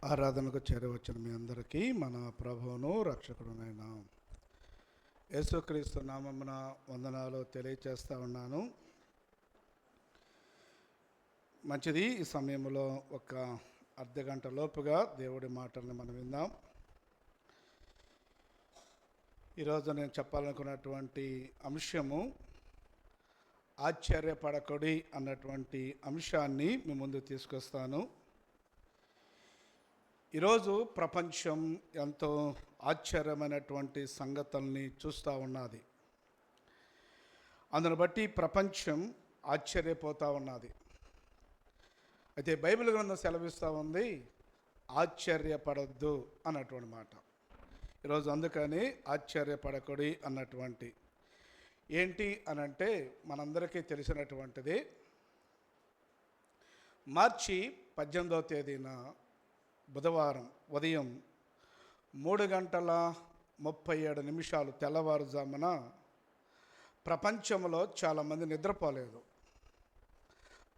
ఆరాధనకు చేరవచ్చిన మీ అందరికీ మన ప్రభువును రక్షకుడునైన యేసుక్రీస్తు నామమున వందనాలు తెలియచేస్తూ ఉన్నాను. మంచిది. ఈ సమయంలో ఒక అర్ధగంట లోపుగా దేవుడి మాటల్ని మనం విందాం. ఈరోజు నేను చెప్పాలనుకున్నటువంటి అంశము ఆశ్చర్యపడకుడి అన్నటువంటి అంశాన్ని మీ ముందు తీసుకొస్తాను. ఈరోజు ప్రపంచం ఎంతో ఆశ్చర్యమైనటువంటి సంగతుల్ని చూస్తూ ఉన్నది. అందును బట్టి ప్రపంచం ఆశ్చర్యపోతూ ఉన్నది. అయితే బైబిల్ గ్రంథం సెలవిస్తూ ఉంది, ఆశ్చర్యపడద్దు అన్నటువంటి మాట. ఈరోజు అందుకని ఆశ్చర్యపడకుడి అన్నటువంటి ఏంటి అనంటే మనందరికీ తెలిసినటువంటిది. మార్చి 18వ తేదీన బుధవారం ఉదయం 3:37 తెల్లవారుజామున ప్రపంచంలో చాలామంది నిద్రపోలేదు.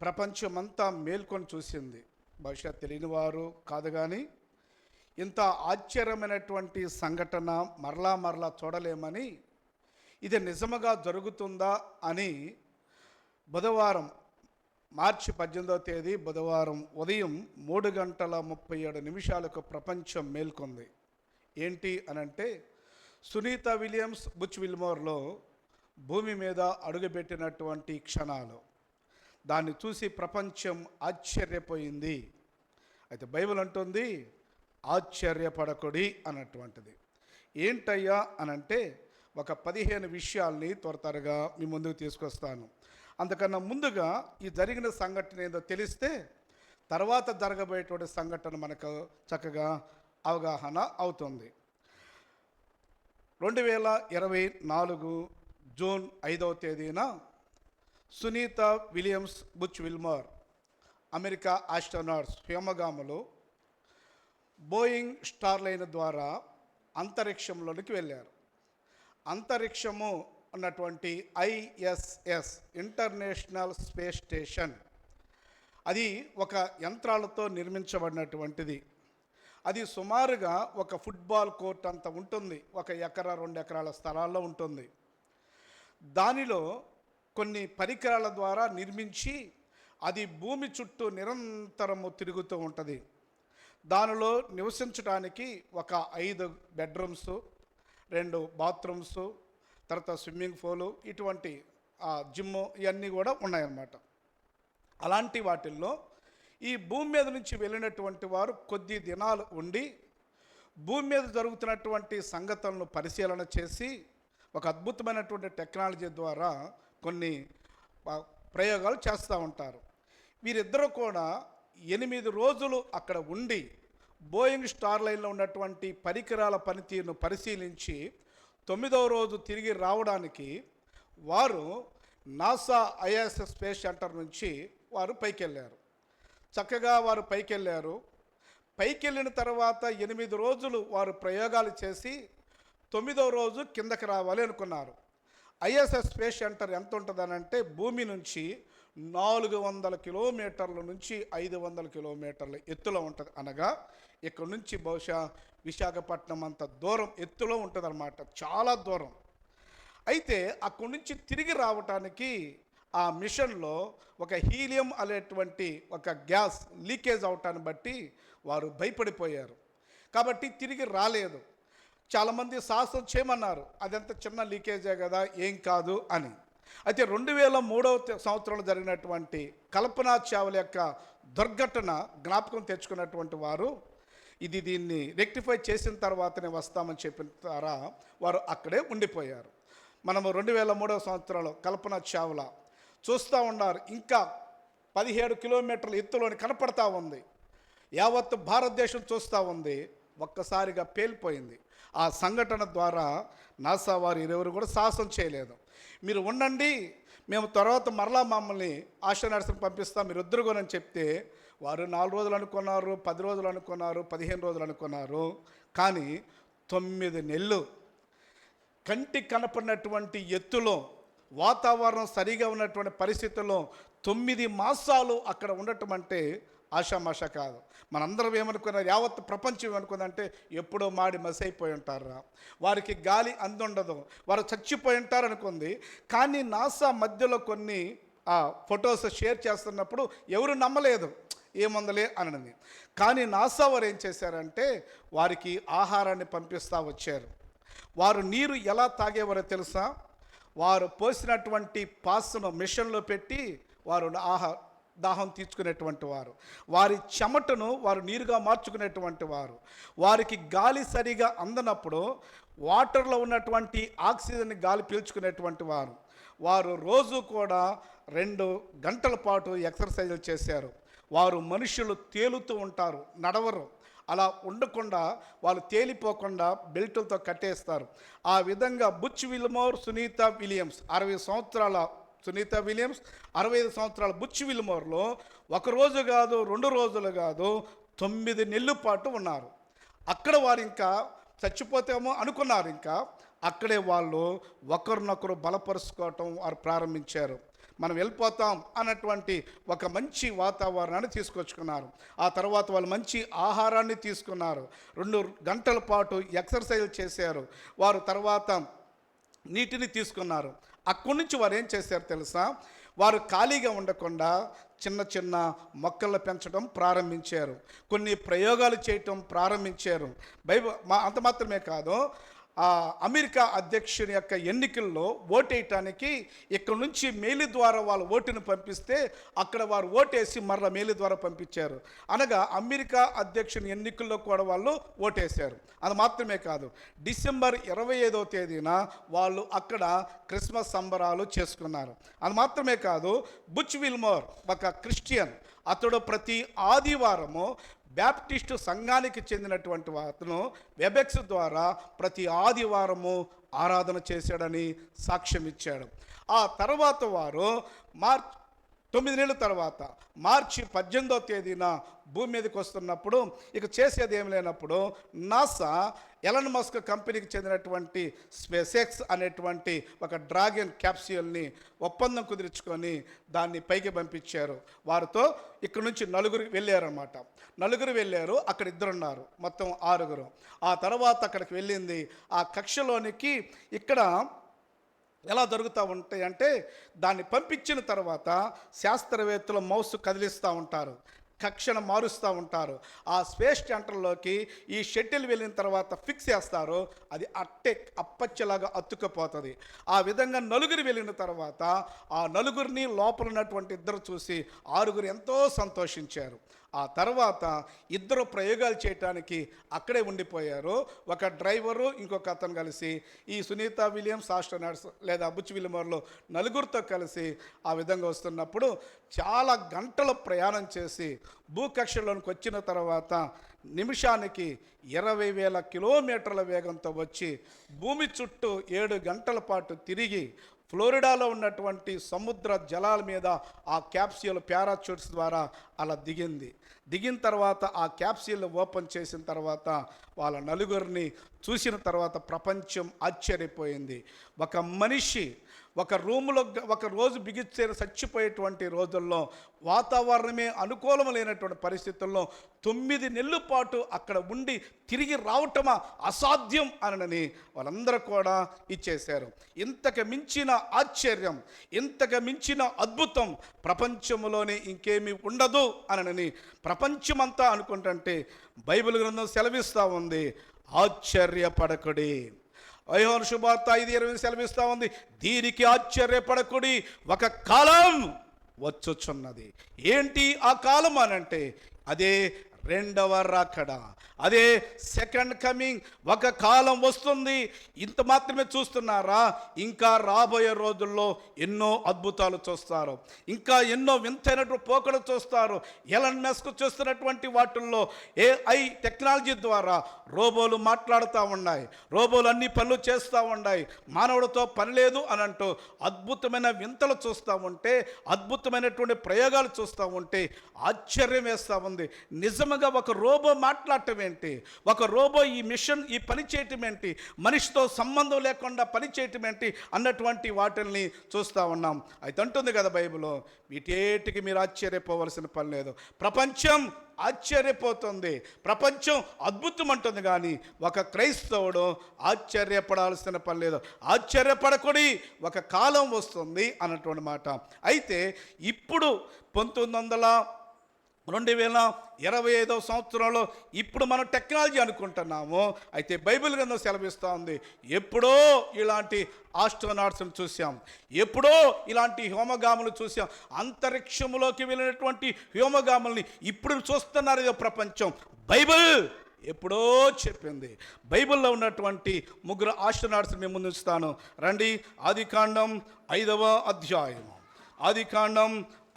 ప్రపంచమంతా మేల్కొని చూసింది. బహుశా తెలియని వారు కాదు, కానీ ఇంత ఆశ్చర్యమైనటువంటి సంఘటన మరలా చూడలేమని, ఇది నిజముగా జరుగుతుందా అని బుధవారం మార్చి 18వ తేదీ బుధవారం ఉదయం 3:37 ప్రపంచం మేల్కొంది. ఏంటి అనంటే, సునీత విలియమ్స్ బుచ్ విల్మోర్లో భూమి మీద అడుగుపెట్టినటువంటి క్షణాలు. దాన్ని చూసి ప్రపంచం ఆశ్చర్యపోయింది. అయితే బైబిల్ అంటుంది, ఆశ్చర్యపడకుడి అన్నటువంటిది. ఏంటయ్యా అనంటే, ఒక 15 విషయాల్ని త్వరగా మీ ముందుకు తీసుకొస్తాను. అంతకన్నా ముందుగా ఈ జరిగిన సంఘటన ఏదో తెలిస్తే తర్వాత జరగబోయేటువంటి సంఘటన మనకు చక్కగా అవగాహన అవుతుంది. 2024 జూన్ 5వ తేదీన Sunita Williams Butch Wilmore America astronauts వ్యోమగాములు బోయింగ్ స్టార్లైన్ ద్వారా అంతరిక్షంలోనికి వెళ్ళారు. అంతరిక్షము ఉన్నటువంటి ISS ఇంటర్నేషనల్ స్పేస్ స్టేషన్, అది ఒక యంత్రాలతో నిర్మించబడినటువంటిది. అది సుమారుగా ఒక ఫుట్బాల్ కోర్ట్ అంత ఉంటుంది. 1 ఎకరా 2 ఎకరాల స్థలాల్లో ఉంటుంది. దానిలో కొన్ని పరికరాల ద్వారా నిర్మించి అది భూమి చుట్టూ నిరంతరము తిరుగుతూ ఉంటుంది. దానిలో నివసించడానికి ఒక 5 బెడ్రూమ్స్, 2 బాత్రూమ్స్, తర్వాత స్విమ్మింగ్ పూలు, ఇటువంటి జిమ్ ఇవన్నీ కూడా ఉన్నాయన్నమాట. అలాంటి వాటిల్లో ఈ భూమి మీద నుంచి వెళ్ళినటువంటి వారు కొద్ది దినాలు ఉండి భూమి మీద జరుగుతున్నటువంటి సంగతులను పరిశీలన చేసి ఒక అద్భుతమైనటువంటి టెక్నాలజీ ద్వారా కొన్ని ప్రయోగాలు చేస్తూ ఉంటారు. వీరిద్దరూ కూడా 8 రోజులు అక్కడ ఉండి బోయింగ్ స్టార్లైన్లో ఉన్నటువంటి పరికరాల పనితీరును పరిశీలించి 9వ రోజు తిరిగి రావడానికి వారు నాసా ISS స్పేస్ సెంటర్ నుంచి వారు పైకెళ్ళారు. చక్కగా వారు పైకెళ్ళారు. పైకెళ్ళిన తర్వాత 8 రోజులు వారు ప్రయోగాలు చేసి 9వ రోజు కిందకి రావాలి అనుకున్నారు. ISS స్పేస్ సెంటర్ ఎంత ఉంటుందనంటే భూమి నుంచి 400 కిలోమీటర్ల నుంచి 500 కిలోమీటర్ల ఎత్తులో ఉంటుంది. అనగా ఇక్కడ నుంచి బహుశా విశాఖపట్నం అంత దూరం ఎత్తులో ఉంటుంది అన్నమాట, చాలా దూరం. అయితే అక్కడి నుంచి తిరిగి రావటానికి ఆ మిషన్లో ఒక హీలియం అనేటువంటి ఒక గ్యాస్ లీకేజ్ అవటాన్ని బట్టి వారు భయపడిపోయారు. కాబట్టి తిరిగి రాలేదు. చాలామంది సాహసం చేయమన్నారు, అదంత చిన్న లీకేజే కదా, ఏం కాదు అని. అయితే 2003వ సంవత్సరంలో జరిగినటువంటి కల్పనా చావ్లా యొక్క దుర్ఘటన జ్ఞాపకం తెచ్చుకున్నటువంటి వారు దీన్ని రెక్టిఫై చేసిన తర్వాతనే వస్తామని చెప్పిన ద్వారా వారు అక్కడే ఉండిపోయారు. మనము 2003వ సంవత్సరంలో కల్పనా చావ్లా చూస్తూ ఉన్నారు. ఇంకా 17 కిలోమీటర్ల ఎత్తులోని కనపడతా ఉంది. యావత్ భారతదేశం చూస్తూ ఉంది. ఒక్కసారిగా పేలిపోయింది. ఆ సంఘటన ద్వారా నాసా వారు ఇరువురు కూడా సాహసం చేయలేదు. మీరు ఉండండి, మేము తర్వాత మరలా మమ్మల్ని ఆస్ట్రోనాట్స్ని పంపిస్తాం, మీరు వద్దురుగోనని చెప్తే వారు 4 రోజులు అనుకున్నారు, 10 రోజులు అనుకున్నారు, 15 రోజులు అనుకున్నారు. కానీ 9 నెలలు కంటికి కనపడినటువంటి ఎత్తులో వాతావరణం సరిగా ఉన్నటువంటి పరిస్థితుల్లో 9 మాసాలు అక్కడ ఉండటం అంటే ఆషామాషా కాదు. మనందరం ఏమనుకున్నారు, యావత్ ప్రపంచం ఏమనుకుందంటే ఎప్పుడో మాడి మసైపోయి ఉంటారా, వారికి గాలి అందుండదు, వారు చచ్చిపోయి ఉంటారు అనుకుంది. కానీ నాసా మధ్యలో కొన్ని ఫొటోస్ షేర్ చేస్తున్నప్పుడు ఎవరు నమ్మలేదు, ఏముందలే అనని. కానీ నాసా వారు ఏం చేశారంటే వారికి ఆహారాన్ని పంపిస్తూ వచ్చారు. వారు నీరు ఎలా తాగేవారో తెలుసా? వారు పోసినటువంటి పాస్ను మిషన్లో పెట్టి వారు దాహం తీర్చుకునేటువంటి వారు, వారి చెమటను వారు నీరుగా మార్చుకునేటువంటి వారు. వారికి గాలి సరిగా అందనప్పుడు వాటర్లో ఉన్నటువంటి ఆక్సిజన్ గాలి పీల్చుకునేటువంటి వారు. వారు రోజు కూడా 2 గంటల పాటు ఎక్సర్సైజులు చేశారు. వారు మనుషులు తేలుతూ ఉంటారు, నడవరు. అలా ఉండకుండా వాళ్ళు తేలిపోకుండా బెల్టులతో కట్టేస్తారు. ఆ విధంగా బుచ్ విల్మోర్, సునీత విలియమ్స్, 60 సంవత్సరాల సునీత విలియమ్స్, 65 సంవత్సరాల బుచ్ విల్మోర్లో 1 రోజు కాదు, 2 రోజులు కాదు, 9 నెలల పాటు ఉన్నారు. అక్కడ వారు ఇంకా చచ్చిపోతామో అనుకున్నారు. ఇంకా అక్కడే వాళ్ళు ఒకరినొకరు బలపరుచుకోవటం వారు ప్రారంభించారు. మనం వెళ్ళిపోతాం అన్నటువంటి ఒక మంచి వాతావరణాన్ని తీసుకొచ్చుకున్నారు. ఆ తర్వాత వాళ్ళు మంచి ఆహారాన్ని తీసుకున్నారు. 2 గంటల పాటు ఎక్సర్సైజ్ చేశారు. వారు తర్వాత నీటిని తీసుకున్నారు. అక్కడి నుంచి వారు ఏం చేశారు తెలుసా? వారు ఖాళీగా ఉండకుండా చిన్న చిన్న మొక్కలు పెంచడం ప్రారంభించారు. కొన్ని ప్రయోగాలు చేయటం ప్రారంభించారు. అంత మాత్రమే కాదు, అమెరికా అధ్యక్షుని యొక్క ఎన్నికల్లో ఓటేయటానికి ఇక్కడ నుంచి మెయిల్ ద్వారా వాళ్ళ ఓటును పంపిస్తే అక్కడ వారు ఓటేసి మరలా మెయిల్ ద్వారా పంపించారు. అనగా అమెరికా అధ్యక్షుని ఎన్నికల్లో కూడా వాళ్ళు ఓటేశారు. అది మాత్రమే కాదు, డిసెంబర్ 25వ తేదీన వాళ్ళు అక్కడ క్రిస్మస్ సంబరాలు చేసుకున్నారు. అది మాత్రమే కాదు, బుచ్ విల్మోర్ ఒక క్రిస్టియన్, అతడు ప్రతి ఆదివారము బ్యాప్టిస్టు సంఘానికి చెందినటువంటి అతను వెబెక్స్ ద్వారా ప్రతి ఆదివారము ఆరాధన చేశాడని సాక్ష్యం ఇచ్చాడు. ఆ తర్వాత వారు 9 నెలల తర్వాత మార్చి 18వ తేదీన భూమి మీదకి వస్తున్నప్పుడు ఇక చేసేది ఏం లేనప్పుడు నాసా ఎలన్ మస్క్ కంపెనీకి చెందినటువంటి స్పేస్ అనేటువంటి ఒక డ్రాగన్ క్యాప్స్యూల్ని ఒప్పందం కుదుర్చుకొని దాన్ని పైకి పంపించారు. వారితో ఇక్కడ నుంచి 4 వెళ్ళారన్నమాట. 4 వెళ్ళారు, అక్కడ 2 ఉన్నారు, మొత్తం 6. ఆ తర్వాత అక్కడికి వెళ్ళింది. ఆ కక్షలోనికి ఇక్కడ ఎలా జరుగుతూ ఉంటాయి అంటే దాన్ని పంపించిన తర్వాత శాస్త్రవేత్తలు మౌస్ కదిలిస్తూ ఉంటారు, కక్షను మారుస్తూ ఉంటారు. ఆ స్పేస్ సెంటర్లోకి ఈ షటిల్ వెళ్ళిన తర్వాత ఫిక్స్ చేస్తారు, అది అప్పచ్చలాగా అతుక్కుపోతుంది. ఆ విధంగా 4 వెళ్ళిన తర్వాత ఆ 4 లోపల ఉన్నటువంటి 2 చూసి 6 ఎంతో సంతోషించారు. ఆ తర్వాత 2 ప్రయోగాలు చేయటానికి అక్కడే ఉండిపోయారు. ఒక డ్రైవరు, ఇంకొక అతను కలిసి ఈ సునీత విలియమ్స్ ఆస్ట్రోనాట్స్ లేదా బుచ్ విల్మోర్లో 4తో కలిసి ఆ విధంగా వస్తున్నప్పుడు చాలా గంటల ప్రయాణం చేసి భూకక్షలోనికి వచ్చిన తర్వాత నిమిషానికి 20,000 కిలోమీటర్ల వేగంతో వచ్చి భూమి చుట్టూ 7 గంటల పాటు తిరిగి ఫ్లోరిడాలో ఉన్నటువంటి సముద్ర జలాల మీద ఆ క్యాప్స్యూల్ పారాచూట్స్ ద్వారా అలా దిగిన తర్వాత ఆ క్యాప్స్యూల్ ఓపెన్ చేసిన తర్వాత వాళ్ళ 4 చూసిన తర్వాత ప్రపంచం ఆశ్చర్యపోయింది. ఒక మనిషి ఒక రూములో ఒక రోజు బిగిస్తే చచ్చిపోయేటువంటి రోజుల్లో, వాతావరణమే అనుకూలం లేనటువంటి పరిస్థితుల్లో 9 నెలల పాటు అక్కడ ఉండి తిరిగి రావటమా అసాధ్యం అనని వాళ్ళందరూ కూడా ఇచ్చేశారు. ఇంతకు మించిన ఆశ్చర్యం, ఇంతకు మించిన అద్భుతం ప్రపంచంలోనే ఇంకేమీ ఉండదు అనని ప్రపంచమంతా అనుకుంటుంటే బైబిల్ గ్రంథం సెలవిస్తూ ఉంది, ఆశ్చర్యపడకుడి. యోహాను శుభవార్త 5:20 సెలవిస్తూ ఉంది, దీనికి ఆశ్చర్యపడకుడి, ఒక కాలం వచ్చుచున్నది. ఏంటి ఆ కాలం అనంటే అదే 2వ రాకడ, అదే సెకండ్ కమింగ్. ఒక కాలం వస్తుంది. ఇంత మాత్రమే చూస్తున్నారా? ఇంకా రాబోయే రోజుల్లో ఎన్నో అద్భుతాలు చూస్తారు, ఇంకా ఎన్నో వింతైనటువంటి పోకలు చూస్తారు. ఎలన్ మస్క్ చూస్తున్నటువంటి వాటిల్లో AI టెక్నాలజీ ద్వారా రోబోలు మాట్లాడుతూ ఉన్నాయి, రోబోలు అన్ని పనులు చేస్తూ ఉన్నాయి, మానవుడితో పని లేదు అని అంటూ అద్భుతమైన వింతలు చూస్తూ ఉంటే, అద్భుతమైనటువంటి ప్రయోగాలు చూస్తూ ఉంటే ఆశ్చర్యం వేస్తూ ఉంది. నిజమే విధముగా ఒక రోబో మాట్లాడటం ఏంటి, ఒక రోబో ఈ మిషన్ ఈ పని చేయటం ఏంటి, మనిషితో సంబంధం లేకుండా పని చేయటం ఏంటి అన్నటువంటి వాటిల్ని చూస్తూ ఉన్నాం. అయితే అంటుంది కదా బైబిల్లో, వీటేటికి మీరు ఆశ్చర్యపోవలసిన పని లేదు. ప్రపంచం ఆశ్చర్యపోతుంది, ప్రపంచం అద్భుతం అంటుంది, కానీ ఒక క్రైస్తవుడు ఆశ్చర్యపడాల్సిన పని లేదు. ఆశ్చర్యపడకూడి ఒక కాలం వస్తుంది అన్నటువంటి మాట. అయితే ఇప్పుడు 2025 సంవత్సరంలో ఇప్పుడు మనం టెక్నాలజీ అనుకుంటున్నాము. అయితే బైబిల్ గ్రంథం సెలవిస్తూ ఉంది, ఎప్పుడో ఇలాంటి ఆస్ట్రోనాట్స్ని చూసాం, ఎప్పుడో ఇలాంటి వ్యోమగాములు చూసాం, అంతరిక్షంలోకి వెళ్ళినటువంటి వ్యోమగాముల్ని ఇప్పుడు చూస్తున్నారు ఇదో ప్రపంచం. బైబిల్ ఎప్పుడో చెప్పింది. బైబిల్లో ఉన్నటువంటి 3 ఆస్ట్రోనాట్స్ని మేము ముందుస్తాను. రండి, ఆదికాండం 5వ అధ్యాయం. ఆదికాండం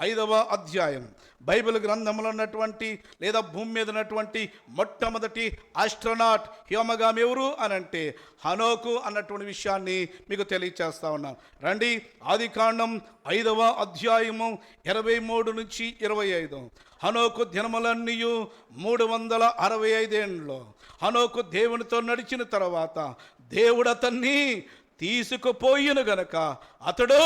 5వ అధ్యాయం. బైబిల్ గ్రంథంలో ఉన్నటువంటి లేదా భూమి మీద ఉన్నటువంటి మొట్టమొదటి ఆస్ట్రోనాట్ వ్యోమగామి ఎవరు అని అంటే హనోకు అన్నటువంటి విషయాన్ని మీకు తెలియచేస్తా ఉన్నాను. రండి, ఆదికాండం 5వ అధ్యాయము 23 నుంచి 25. హనోకు దినములన్నీ 365 ఏండ్లు. హనోకు దేవునితో నడిచిన తర్వాత దేవుడు అతన్ని తీసుకుపోయిన గనక అతడు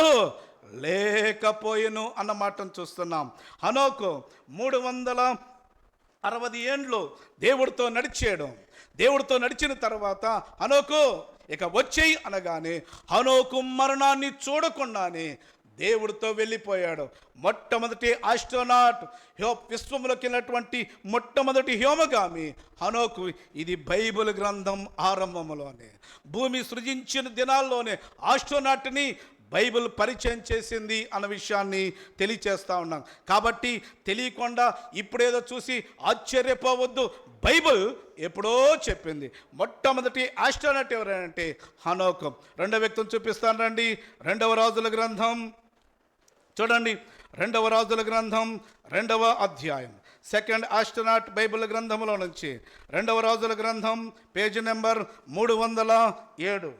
లేకపోయెను అన్న మాటను చూస్తున్నాం. హనోకు 360 ఏండ్లు దేవుడితో నడిచాడు. దేవుడితో నడిచిన తర్వాత హనోకు ఇక వచ్చేయి అనగానే హనోకు మరణాన్ని చూడకుండానే దేవుడితో వెళ్ళిపోయాడు. మొట్టమొదటి ఆస్ట్రోనాట్, విశ్వంలోకి వెళ్ళినటువంటి మొట్టమొదటి వ్యోమగామి హనోకు. ఇది బైబిల్ గ్రంథం ఆరంభంలోనే, భూమి సృజించిన దినాల్లోనే ఆస్ట్రోనాట్ని బైబిల్ పరిచయం చేసింది అన్న విషయాన్ని తెలియచేస్తూ ఉన్నాం. కాబట్టి తెలియకుండా ఇప్పుడేదో చూసి ఆశ్చర్యపోవద్దు. బైబిల్ ఎప్పుడో చెప్పింది. మొట్టమొదటి ఆస్ట్రోనాట్ ఎవరంటే హనోకు. రెండవ వ్యక్తిని చూపిస్తాను రండి, 2వ రాజుల గ్రంథం చూడండి. 2వ రాజుల గ్రంథం 2వ అధ్యాయం. సెకండ్ ఆస్ట్రోనాట్ బైబిల్ గ్రంథంలో నుంచి 2వ రాజుల గ్రంథం పేజీ నెంబర్ 307.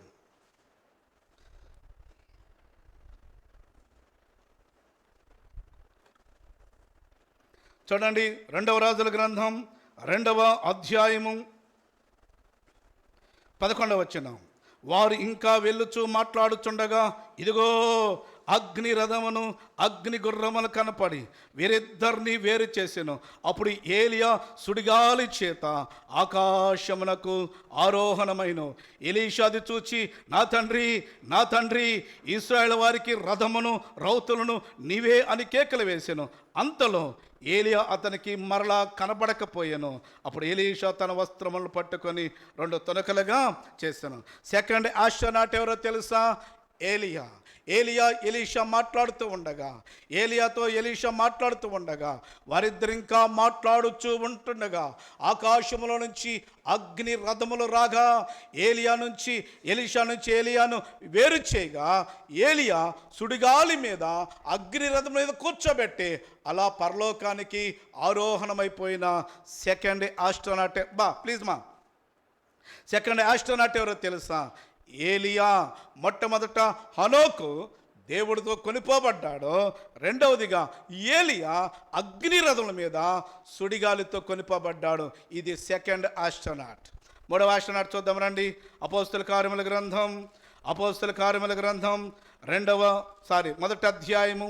చూడండి, 2వ రాజుల గ్రంథం 2వ అధ్యాయము 11వ వచనం. వారు ఇంకా వెళ్ళుచూ మాట్లాడుచుండగా ఇదిగో అగ్ని రథమును అగ్ని గుర్రమును కనపడి వీరిద్దరిని వేరు చేసెను. అప్పుడు ఏలియా సుడిగాలి చేత ఆకాశమునకు ఆరోహణమైన. ఎలీషాది చూచి, నా తండ్రి, నా తండ్రి, ఇశ్రాయేలు వారికి రథమును రౌతులను నీవే అని కేకలు వేసెను. అంతలో ఏలియా అతనికి మరలా కనబడకపోయాను. అప్పుడు ఎలీషా తన వస్త్రములను పట్టుకొని 2 తునకలుగా చేశాను. సెకండ్ ఆస్ట్రోనాట్ ఎవరో తెలుసా? ఏలియా. ఎలీషా మాట్లాడుతూ ఉండగా, ఏలియాతో ఎలీషా మాట్లాడుతూ ఉండగా, వారిద్దరు ఇంకా మాట్లాడుచూ ఉంటుండగా ఆకాశంలో నుంచి అగ్ని రథములు రాగా ఎలీషా నుంచి ఏలియాను వేరు చేయగా ఏలియా సుడిగాలి మీద అగ్ని రథం మీద కూర్చోబెట్టి అలా పరలోకానికి ఆరోహణమైపోయిన సెకండ్ ఆస్ట్రోనాట్. సెకండ్ ఆస్ట్రోనాట్ ఎవరో తెలుసా? ఏలియా. మొట్టమొదట హనోకు దేవుడితో కొనిపోబడ్డాడు. రెండవదిగా ఏలియా అగ్ని రథముల మీద సుడిగాలితో కొనిపోబడ్డాడు. ఇది సెకండ్ ఆస్ట్రోనాట్. 3వ ఆస్ట్రోనాట్ చూద్దాం రండి. అపోస్తల కార్యముల గ్రంథం 1వ అధ్యాయము.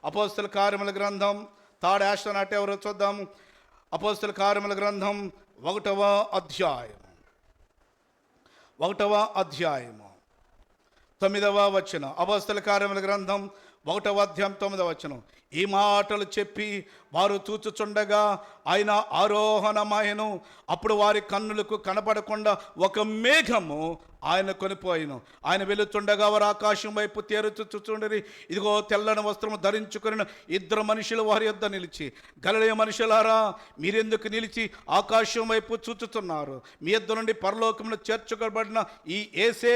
అపోస్తల కార్యముల గ్రంథం. థర్డ్ ఆస్ట్రోనాట్ ఎవరో చూద్దాం. అపోస్తల కార్యముల గ్రంథం 1వ అధ్యాయం 9వ వచనం. అపోస్తల కార్యముల గ్రంథం 1వ అధ్యాయం 9వ వచనం. ఈ మాటలు చెప్పి వారు చూచుచుండగా ఆయన ఆరోహణమాయను. అప్పుడు వారి కన్నులకు కనపడకుండా ఒక మేఘము ఆయన కొనిపోయిను. ఆయన వెళుతుండగా వారు ఆకాశం వైపు తేరుచుచుండరి. ఇదిగో తెల్లని వస్త్రము ధరించుకుని 2 మనుషులు వారి యొద్ద నిలిచి, గలిలయ మనుషులారా, మీరెందుకు నిలిచి ఆకాశం వైపు చూచుతున్నారు? మీ యొద్ద నుండి పరలోకమును చేర్చుకోబడిన ఈ యేసే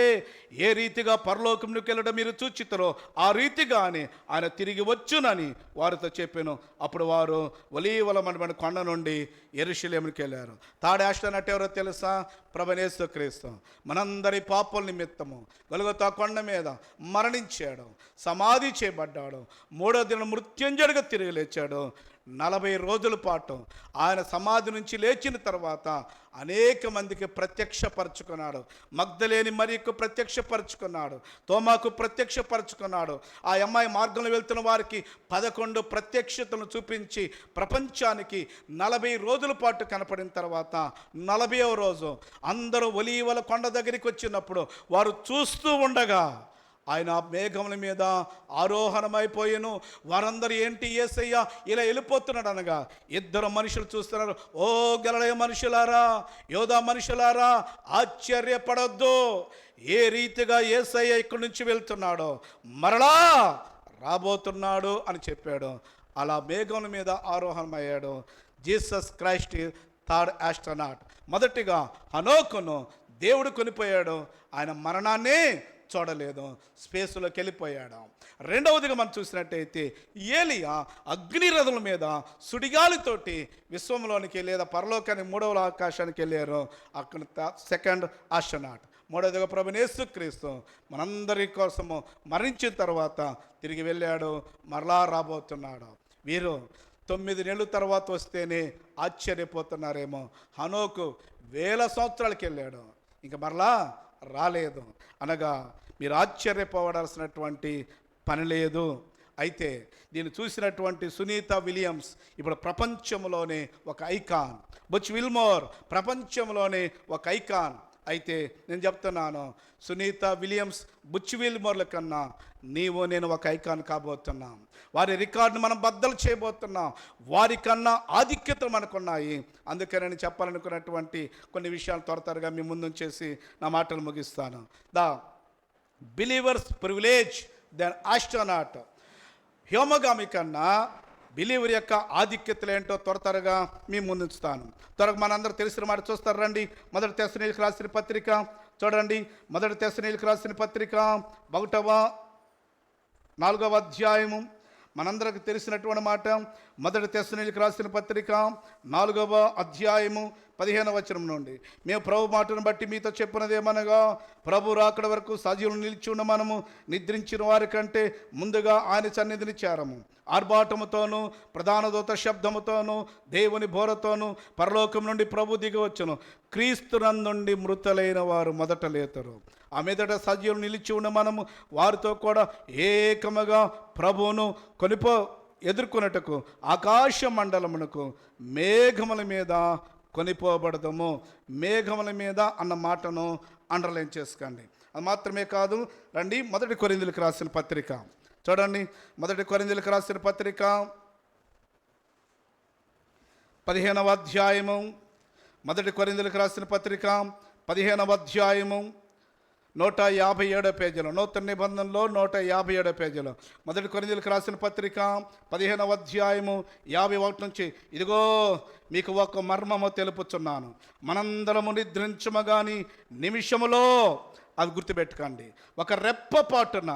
ఏ రీతిగా పరలోకమునికి వెళ్ళడం మీరు చూచితరో ఆ రీతిగానే ఆయన తిరిగి వచ్చునని వారితో చెప్పాను. అప్పుడు వారు ఒలీవలమనబడిన కొండ నుండి యెరూషలేముకి వెళ్ళారు. థర్డ్ ఆస్ట్రోనాట్ ఎవరో తెలుసా? ప్రభువైన యేసుక్రీస్తు మనందరి పాపల నిమిత్తము గొల్గొతా కొండ మీద మరణించాడు, సమాధి చేయబడ్డాడు, 3వ దినం మృత్యుంజయుడిగా తిరిగి లేచాడు. 40 రోజుల పాటు ఆయన సమాధి నుంచి లేచిన తర్వాత అనేక మందికి ప్రత్యక్షపరుచుకున్నాడు. మగ్దలేని మరియకు ప్రత్యక్షపరుచుకున్నాడు, తోమాకు ప్రత్యక్షపరుచుకున్నాడు. ఆ అమ్మాయి మార్గంలో వెళ్తున్న వారికి 11 ప్రత్యక్షతలను చూపించి ప్రపంచానికి 40 రోజుల పాటు కనపడిన తర్వాత 40వ రోజు అందరూ ఒలీవల కొండ దగ్గరికి వచ్చినప్పుడు వారు చూస్తూ ఉండగా ఆయన మేఘముల మీద ఆరోహణమైపోయాను. వారందరూ ఏంటి యేసయ్య ఇలా వెళ్ళిపోతున్నాడు అనగా 2 మనుషులు చూస్తున్నారు. ఓ గలిలయ మనుషులారా, యోధా మనుషులారా, ఆశ్చర్యపడొద్దు. ఏ రీతిగా యేసయ్య ఇక్కడి నుంచి వెళ్తున్నాడో మరలా రాబోతున్నాడు అని చెప్పాడు. అలా మేఘముల మీద ఆరోహణమయ్యాడు జీసస్ క్రైస్ట్, థర్డ్ ఆస్ట్రోనాట్. మొదటిగా హనోకును దేవుడు కొనిపోయాడు. ఆయన మరణాన్ని చూడలేదు, స్పేస్లోకి వెళ్ళిపోయాడు. రెండవదిగా మనం చూసినట్టయితే ఏలియా అగ్నిరథుల మీద సుడిగాలితోటి విశ్వంలోనికి లేదా పరలోకానికి 3వ ఆకాశానికి వెళ్ళారు. అక్కడ సెకండ్ ఆస్ట్రోనాట్. మూడవదిగా ప్రభువైన యేసుక్రీస్తు మనందరి కోసము మరణించిన తర్వాత తిరిగి వెళ్ళాడు, మరలా రాబోతున్నాడు. వీరు 9 నెలల తర్వాత వస్తేనే ఆశ్చర్యపోతున్నారేమో. హనోకు 1000 సంవత్సరాలకి వెళ్ళాడు, ఇంక మరలా రాలేదు అనగా మీరు ఆశ్చర్యపోవడాల్సినటువంటి పని లేదు. అయితే దీన్ని చూసినటువంటి సునీత విలియమ్స్ ఇప్పుడు ప్రపంచంలోనే ఒక ఐకాన్. బుచ్ విల్మోర్ ప్రపంచంలోనే ఒక ఐకాన్. అయితే నేను చెప్తున్నాను, సునీత విలియమ్స్, బుచ్ విల్మోర్ల కన్నా నేను ఒక ఐకాన్ కాబోతున్నాం. వారి రికార్డును మనం బద్దలు చేయబోతున్నాం. వారికన్నా ఆధిక్యతలు మనకున్నాయి. అందుకే నేను చెప్పాలనుకున్నటువంటి కొన్ని విషయాలు త్వరగా మీ ముందుంచేసి నా మాటలు ముగిస్తాను. The believers privilege then astronaut. హ్యోమగామి కన్నా బిలీవర్ యొక్క ఆధిక్యతలు ఏంటో త్వరగా మీ ముందుంచుతాను. త్వరగా మనందరూ తెలిసిన మాట చూస్తారు రండి. మొదటి తెస్సలోనికీయులకు రాసిన పత్రిక చూడండి. మొదటి తెస్సలోనికీయులకు రాసిన పత్రిక 4వ అధ్యాయము. మనందరికి తెలిసినటువంటి మాట. మొదటి తెస్సలోనికీయులకు రాసిన పత్రిక 4వ అధ్యాయము 15వ వచనం నుండి. మేము ప్రభు మాటను బట్టి మీతో చెప్పినదేమనగా, ప్రభు రాకడ వరకు సజీవులు నిలిచి ఉన్న మనము నిద్రించిన వారి కంటే ముందుగా ఆయన సన్నిధిని చేరము. ఆర్భాటముతోనూ ప్రధాన దూత శబ్దముతోనూ దేవుని బోరతోనూ పరలోకం నుండి ప్రభు దిగవచ్చును. క్రీస్తునందుండి మృతులైన వారు మొదట లేతరు. ఆ మీదట సజీవులు నిలిచి ఉన్న మనము వారితో కూడా ఏకముగా ప్రభువును ఎదుర్కొనుటకు ఆకాశ మండలమునకు మేఘముల మీద కొనిపోబడదము. మేఘముల మీద అన్న మాటను అండర్లైన్ చేసుకోండి. అది మాత్రమే కాదు, రండి మొదటి కొరింథీయులకు రాసిన పత్రిక చూడండి. మొదటి కొరింథీయులకు రాసిన పత్రిక 15వ అధ్యాయము. మొదటి కొరింథీయులకు రాసిన పత్రిక 15వ అధ్యాయము 157 పేజీలో, నూతన నిబంధనలో 157 పేజీలో. మొదటి కొరింథీయులకు రాసిన పత్రిక 15వ అధ్యాయము 51 నుంచి, ఇదిగో మీకు ఒక మర్మము తెలుపుచున్నాను. మనందరము నిద్రించము గాని నిమిషములో, అవి గుర్తుపెట్టుకోండి, ఒక రెప్పపాటున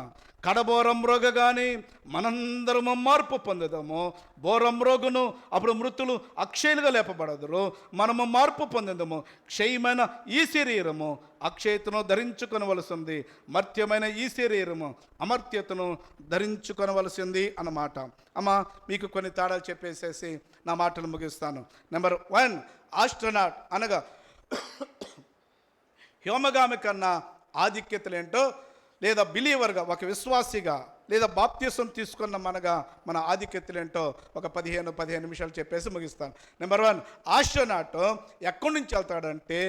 కడబోరం రోగగాని మనందరము మార్పు పొందుదాము. బోరం రోగును అప్పుడు మృతులు అక్షయులుగా లేపబడదురు, మనము మార్పు పొందుదాము. క్షయమైన ఈ శరీరము అక్షయతను ధరించుకొనవలసింది, మర్త్యమైన ఈ శరీరము అమర్త్యతను ధరించుకొనవలసింది అన్నమాట. అమ్మ మీకు కొన్ని తేడాలు చెప్పేసేసి నా మాటలు ముగిస్తాను. నెంబర్ 1, ఆస్ట్రోనాట్ అనగా హ్యోమగామి కన్నా ఆధిక్యతలు ఏంటో, లేదా బిలీవర్గా ఒక విశ్వాసిగా లేదా బాప్తిసం తీసుకున్న మన ఆధిక్యతలు ఏంటో ఒక 15 నిమిషాలు చెప్పేసి ముగిస్తాను. నెంబర్ 1, ఆస్ట్రోనాట్ ఎక్కడి నుంచి వెళ్తాడంటే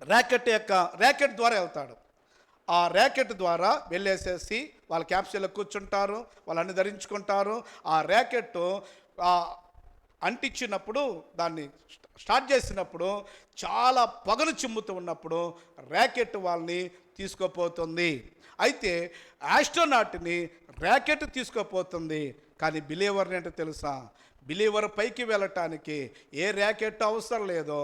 ర్యాకెట్ ద్వారా వెళ్తాడు. ఆ ర్యాకెట్ ద్వారా వెళ్ళేసేసి వాళ్ళ క్యాప్సూల్లో కూర్చుంటారు, వాళ్ళన్ని ధరించుకుంటారు. ఆ ర్యాకెట్ అంటించినప్పుడు, దాన్ని స్టార్ట్ చేసినప్పుడు చాలా పొగను చిమ్ముతూ ఉన్నప్పుడు ర్యాకెట్ వాళ్ళని తీసుకుపోతుంది. అయితే ఆస్ట్రోనాట్ని ర్యాకెట్ తీసుకుపోతుంది, కానీ బిలీవర్ని అంటే తెలుసా, బిలీవర్ పైకి వెళ్ళటానికి ఏ ర్యాకెట్ అవసరం లేదో,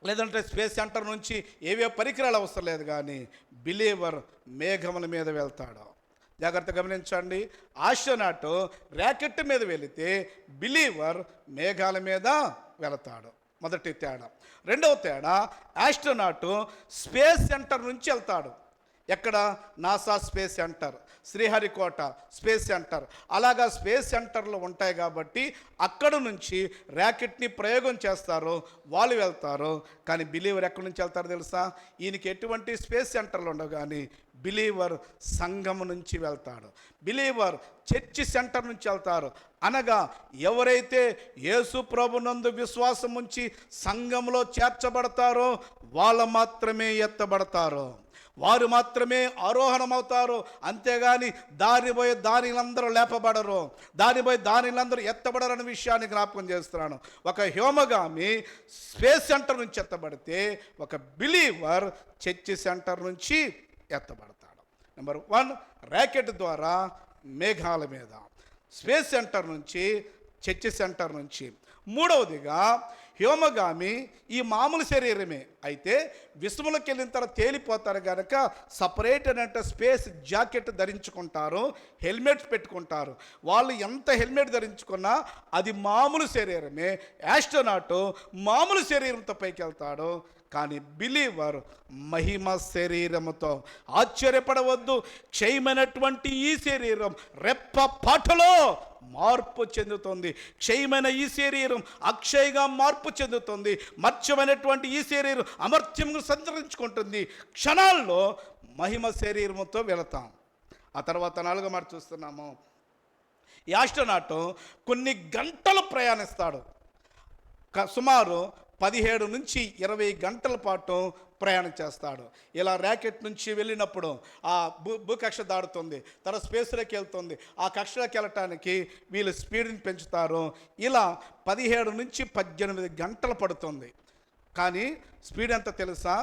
లేదంటే స్పేస్ సెంటర్ నుంచి ఏవే పరికరాలు అవసరం లేదు, కానీ బిలీవర్ మేఘముల మీద వెళ్తాడు. జాగ్రత్త గమనించండి. ఆస్ట్రోనాట్ ర్యాకెట్ మీద వెళితే బిలీవర్ మేఘాల మీద వెళతాడు. మొదటి తేడా. రెండవ తేడా, ఆస్ట్రోనాట్ స్పేస్ సెంటర్ నుంచి వెళ్తాడు. ఎక్కడ? NASA space centre, Sriharikota space centre, అలాగా స్పేస్ సెంటర్లు ఉంటాయి కాబట్టి అక్కడ నుంచి ర్యాకెట్ని ప్రయోగం చేస్తారు, వాళ్ళు వెళ్తారు. కానీ బిలీవర్ ఎక్కడి నుంచి వెళ్తారో తెలుసా? ఈయనకి ఎటువంటి స్పేస్ సెంటర్లు ఉండవు, కానీ బిలీవర్ సంఘం నుంచి వెళ్తాడు. బిలీవర్ చర్చి సెంటర్ నుంచి వెళ్తారు. అనగా ఎవరైతే యేసు ప్రభునందు విశ్వాసం ఉంచి సంఘంలో చేర్చబడతారో వాళ్ళు మాత్రమే ఎత్తబడతారు, వారు మాత్రమే ఆరోహణమవుతారు. అంతేగాని దారిపోయి దానిలందరూ లేపబడరు, దారిపోయి దానిలందరూ ఎత్తబడరని విషయాన్ని జ్ఞాపకం చేస్తున్నాను. ఒక హ్యోమగామి స్పేస్ సెంటర్ నుంచి ఎత్తబడితే ఒక బిలీవర్ చర్చి సెంటర్ నుంచి ఎత్తబడతాడు. నెంబర్ 1, ర్యాకెట్ ద్వారా మేఘాల మీద, స్పేస్ సెంటర్ నుంచి, చర్చి సెంటర్ నుంచి. మూడవదిగా హ్యోమగామి ఈ మామూలు శరీరమే, అయితే విశ్వములకు వెళ్ళిన తర్వాత తేలిపోతారు కనుక సపరేట్ అంటే స్పేస్ జాకెట్ ధరించుకుంటారు, హెల్మెట్ పెట్టుకుంటారు. వాళ్ళు ఎంత హెల్మెట్ ధరించుకున్నా అది మామూలు శరీరమే. యాస్ట్రోనాట్ మామూలు శరీరంతో పైకి వెళ్తాడు, కానీ బిలీవర్ మహిమ శరీరముతో. ఆశ్చర్యపడవద్దు, క్షయమైనటువంటి ఈ శరీరం రెప్ప పాటలో మార్పు చెందుతుంది. క్షయమైన ఈ శరీరం అక్షయగా మార్పు చెందుతుంది. మత్స్యమైనటువంటి ఈ శరీరం అమర్త్యంగా సంతరించుకుంటుంది. క్షణాల్లో మహిమ శరీరముతో వెళతాం. ఆ తర్వాత 4వ మాట చూస్తున్నాము, ఈ ఆస్ట్రోనాట్ కొన్ని గంటలు ప్రయాణిస్తాడు. సుమారు 17 నుంచి 20 గంటల పాటు ప్రయాణం చేస్తాడు. ఇలా ర్యాకెట్ నుంచి వెళ్ళినప్పుడు ఆ భూకక్ష దాడుతుంది, తర్వాత స్పేస్లోకి వెళ్తుంది. ఆ కక్షలోకి వెళ్ళటానికి వీళ్ళు స్పీడ్ని పెంచుతారు. ఇలా 17 నుంచి 18 గంటలు పడుతుంది. కానీ స్పీడ్ ఎంత తెలుసా?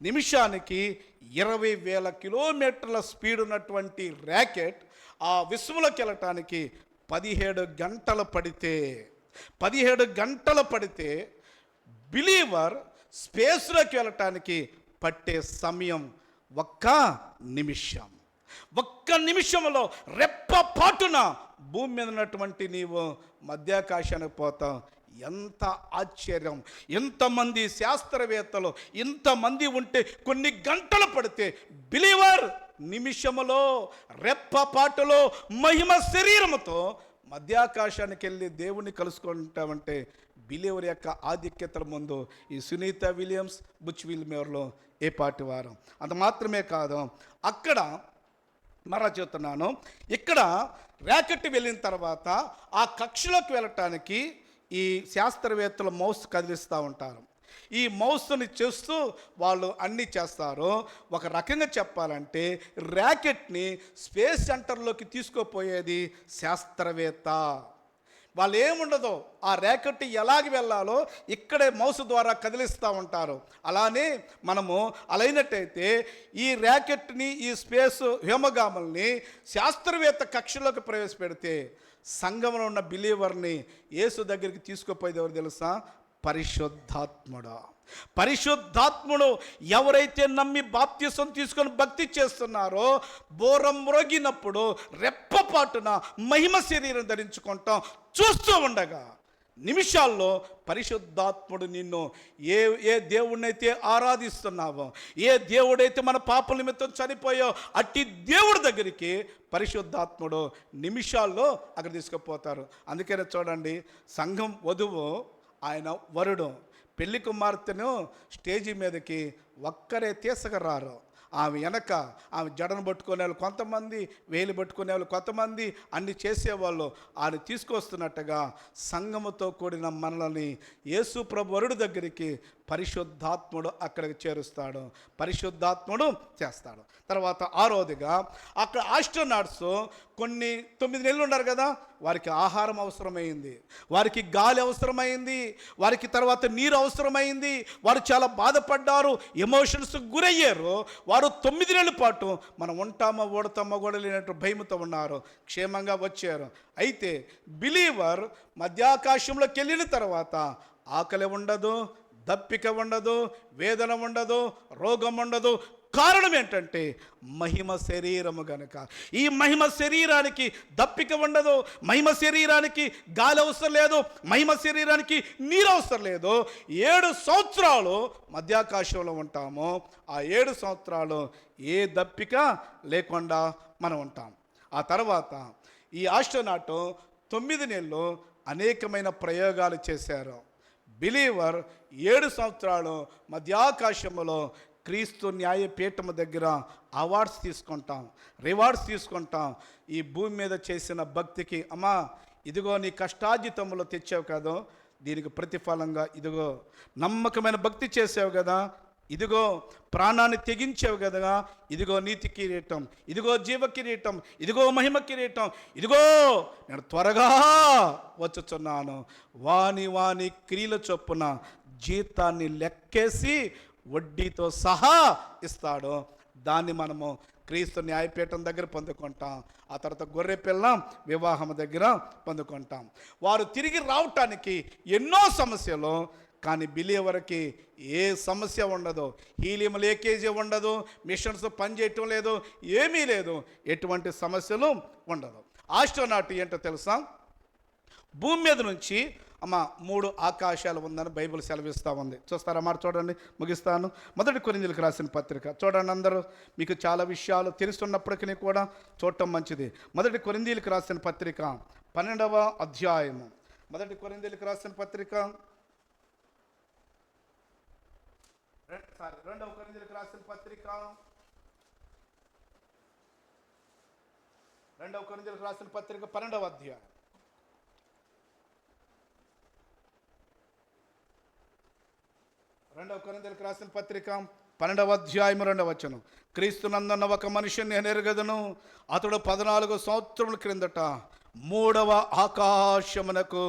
నిమిషానికి 20,000 కిలోమీటర్ల స్పీడ్ ఉన్నటువంటి ర్యాకెట్ ఆ విశ్వంలోకి వెళ్ళటానికి 17 గంటలు పడితే బిలీవర్ స్పేస్లోకి వెళ్ళటానికి పట్టే సమయం 1 నిమిషం. 1 నిమిషంలో రెప్ప పాటున భూమి మీద ఉన్నటువంటి నీవు మధ్యాకాశానికి పోతావు. ఎంత ఆశ్చర్యం! ఎంతమంది శాస్త్రవేత్తలు ఇంతమంది ఉంటే కొన్ని గంటలు పడితే బిలీవర్ నిమిషములో రెప్ప పాటులో మహిమ శరీరముతో మధ్యాకాశానికి వెళ్ళి దేవుణ్ణి కలుసుకుంటామంటే బిలీవర్ యొక్క ఆధిక్యతల ముందు ఈ సునీత విలియమ్స్, బుచ్ విల్మోర్లో ఏ పాటి వారు. అంత మాత్రమే కాదు, అక్కడ మరలా చెప్తున్నాను, ఇక్కడ ర్యాకెట్ వెళ్ళిన తర్వాత ఆ కక్షలోకి వెళ్ళటానికి ఈ శాస్త్రవేత్తలు మౌస్ కదిలిస్తూ ఉంటారు. ఈ మౌస్ని చేస్తూ వాళ్ళు అన్నీ చేస్తారు. ఒక రకంగా చెప్పాలంటే ర్యాకెట్ని స్పేస్ సెంటర్లోకి తీసుకుపోయేది శాస్త్రవేత్త. వాళ్ళు ఏముండదో ఆ ర్యాకెట్ ఎలాగ వెళ్ళాలో ఇక్కడే మౌస్ ద్వారా కదిలిస్తూ ఉంటారు. అలానే మనము అలాయినట్టయితే ఈ ర్యాకెట్ని, ఈ స్పేస్ హ్యోమగాముల్ని శాస్త్రవేత్త కక్షలోకి ప్రవేశపెడితే సంఘంలో ఉన్న బిలీవర్ని యేసు దగ్గరికి తీసుకుపోయేది ఎవరు తెలుసా? పరిశుద్ధాత్ముడు ఎవరైతే నమ్మి బాప్తిసం తీసుకొని భక్తి చేస్తున్నారో బోరం మ్రోగినప్పుడు రెప్పపాటున మహిమ శరీరం ధరించుకుంటాం. చూస్తూ ఉండగా నిమిషాల్లో పరిశుద్ధాత్ముడు నిన్ను ఏ దేవుడినైతే ఆరాధిస్తున్నావో, ఏ దేవుడైతే మన పాపల నిమిత్తం చనిపోయో అట్టి దేవుడి దగ్గరికి పరిశుద్ధాత్ముడు నిమిషాల్లో అక్కడ తీసుకుపోతారు. అందుకనే చూడండి, సంఘం వధువు, ఆయన వరుడు పెళ్లి కుమార్తెను స్టేజీ మీదకి ఒక్కరే తీసుకురారు. ఆమె వెనక ఆమె జడను పట్టుకునే వాళ్ళు కొంతమంది, వేలు పట్టుకునే వాళ్ళు కొంతమంది, అన్ని చేసేవాళ్ళు ఆయన తీసుకొస్తున్నట్టుగా సంఘముతో కూడిన మనల్ని యేసు ప్రభు వరుడు దగ్గరికి పరిశుద్ధాత్ముడు అక్కడికి చేరుస్తాడు, పరిశుద్ధాత్ముడు చేస్తాడు. తర్వాత 6వదిగా అక్కడ ఆస్ట్రోనాట్స్ కొన్ని 9 నెలలు ఉన్నారు కదా, వారికి ఆహారం అవసరమైంది, వారికి గాలి అవసరమైంది, వారికి తర్వాత నీరు అవసరమైంది. వారు చాలా బాధపడ్డారు, ఎమోషన్స్ గురయ్యారు. వారు 9 నెలల పాటు మనం ఉంటామో ఓడతామో కూడా లేనట్టు భయముతో ఉన్నారు. క్షేమంగా వచ్చారు. అయితే బిలీవర్ మధ్యాకాశంలోకి వెళ్ళిన తర్వాత ఆకలి ఉండదు, దప్పిక ఉండదు, వేదన ఉండదు, రోగం ఉండదు, కారణం ఏంటంటే మహిమ శరీరము గనుక. ఈ మహిమ శరీరానికి దప్పిక ఉండదు, మహిమ శరీరానికి గాలి అవసరం లేదు, మహిమ శరీరానికి నీరు అవసరం లేదు. 7 సంవత్సరాలు మధ్యాకాశంలో ఉంటాము. ఆ 7 సంవత్సరాలు ఏ దప్పిక లేకుండా మనం ఉంటాం. ఆ తర్వాత ఈ ఆస్ట్రోనాట్ 9 నెలలు అనేకమైన ప్రయోగాలు చేశారు. బిలీవర్ 7 సంవత్సరాలు మధ్యాకాశంలో క్రీస్తు న్యాయపీఠము దగ్గర అవార్డ్స్ తీసుకుంటాం, రివార్డ్స్ తీసుకుంటాం. ఈ భూమి మీద చేసిన భక్తికి, అమ్మా ఇదిగో నీ కష్టార్జితంలో తెచ్చావు కదా, దీనికి ప్రతిఫలంగా ఇదిగో నమ్మకమైన భక్తి చేసావు కదా, ఇదిగో ప్రాణాన్ని తెగించావు కదా, ఇదిగో నీతి కిరీటం, ఇదిగో జీవ కిరీటం, ఇదిగో మహిమ కిరీటం, ఇదిగో నేను త్వరగా వచ్చుచున్నాను. వాని వాని క్రియల చొప్పున జీతాన్ని లెక్కేసి వడ్డీతో సహా ఇస్తాడు. దాన్ని మనము క్రీస్తు న్యాయపీఠం దగ్గర పొందుకుంటాం. ఆ తర్వాత గొర్రె పిల్ల వివాహం దగ్గర పొందుకుంటాం. వారు తిరిగి రావటానికి ఎన్నో సమస్యలు, కానీ బిలీవర్కి ఏ సమస్య ఉండదు. హీలియం లీకేజీ ఉండదు, మిషన్స్ పనిచేయటం లేదు, ఏమీ లేదు, ఎటువంటి సమస్యలు ఉండదు. ఆస్ట్రోనాట్ ఏంటో తెలుసా? భూమి మీద నుంచి 3 ఆకాశాలు ఉందని బైబిల్ సెలవిస్తూ ఉంది. చూస్తారా మాట? చూడండి, ముగిస్తాను. 1 కొరింథీయులకు రాసిన పత్రిక చూడండి. అందరూ మీకు చాలా విషయాలు తెలుస్తున్నప్పటికీ కూడా చూడటం మంచిది. 1 కొరింథీయులకు రాసిన పత్రిక 12వ అధ్యాయము. 1 కొరింథీయులకు రాసిన పత్రిక 2వ కొరింథీయులకు రాసిన పత్రిక 2వ కొరింథీయులకు రాసిన పత్రిక 12వ అధ్యాయం. 2వ కొరింథీయులకు రాసిన పత్రిక 12వ అధ్యాయం 2వ వచనం. క్రీస్తునందున్న ఒక మనిషిని నేను ఎరుగదును, అతడు 14 సంవత్సరముల క్రిందట 3వ ఆకాశమునకు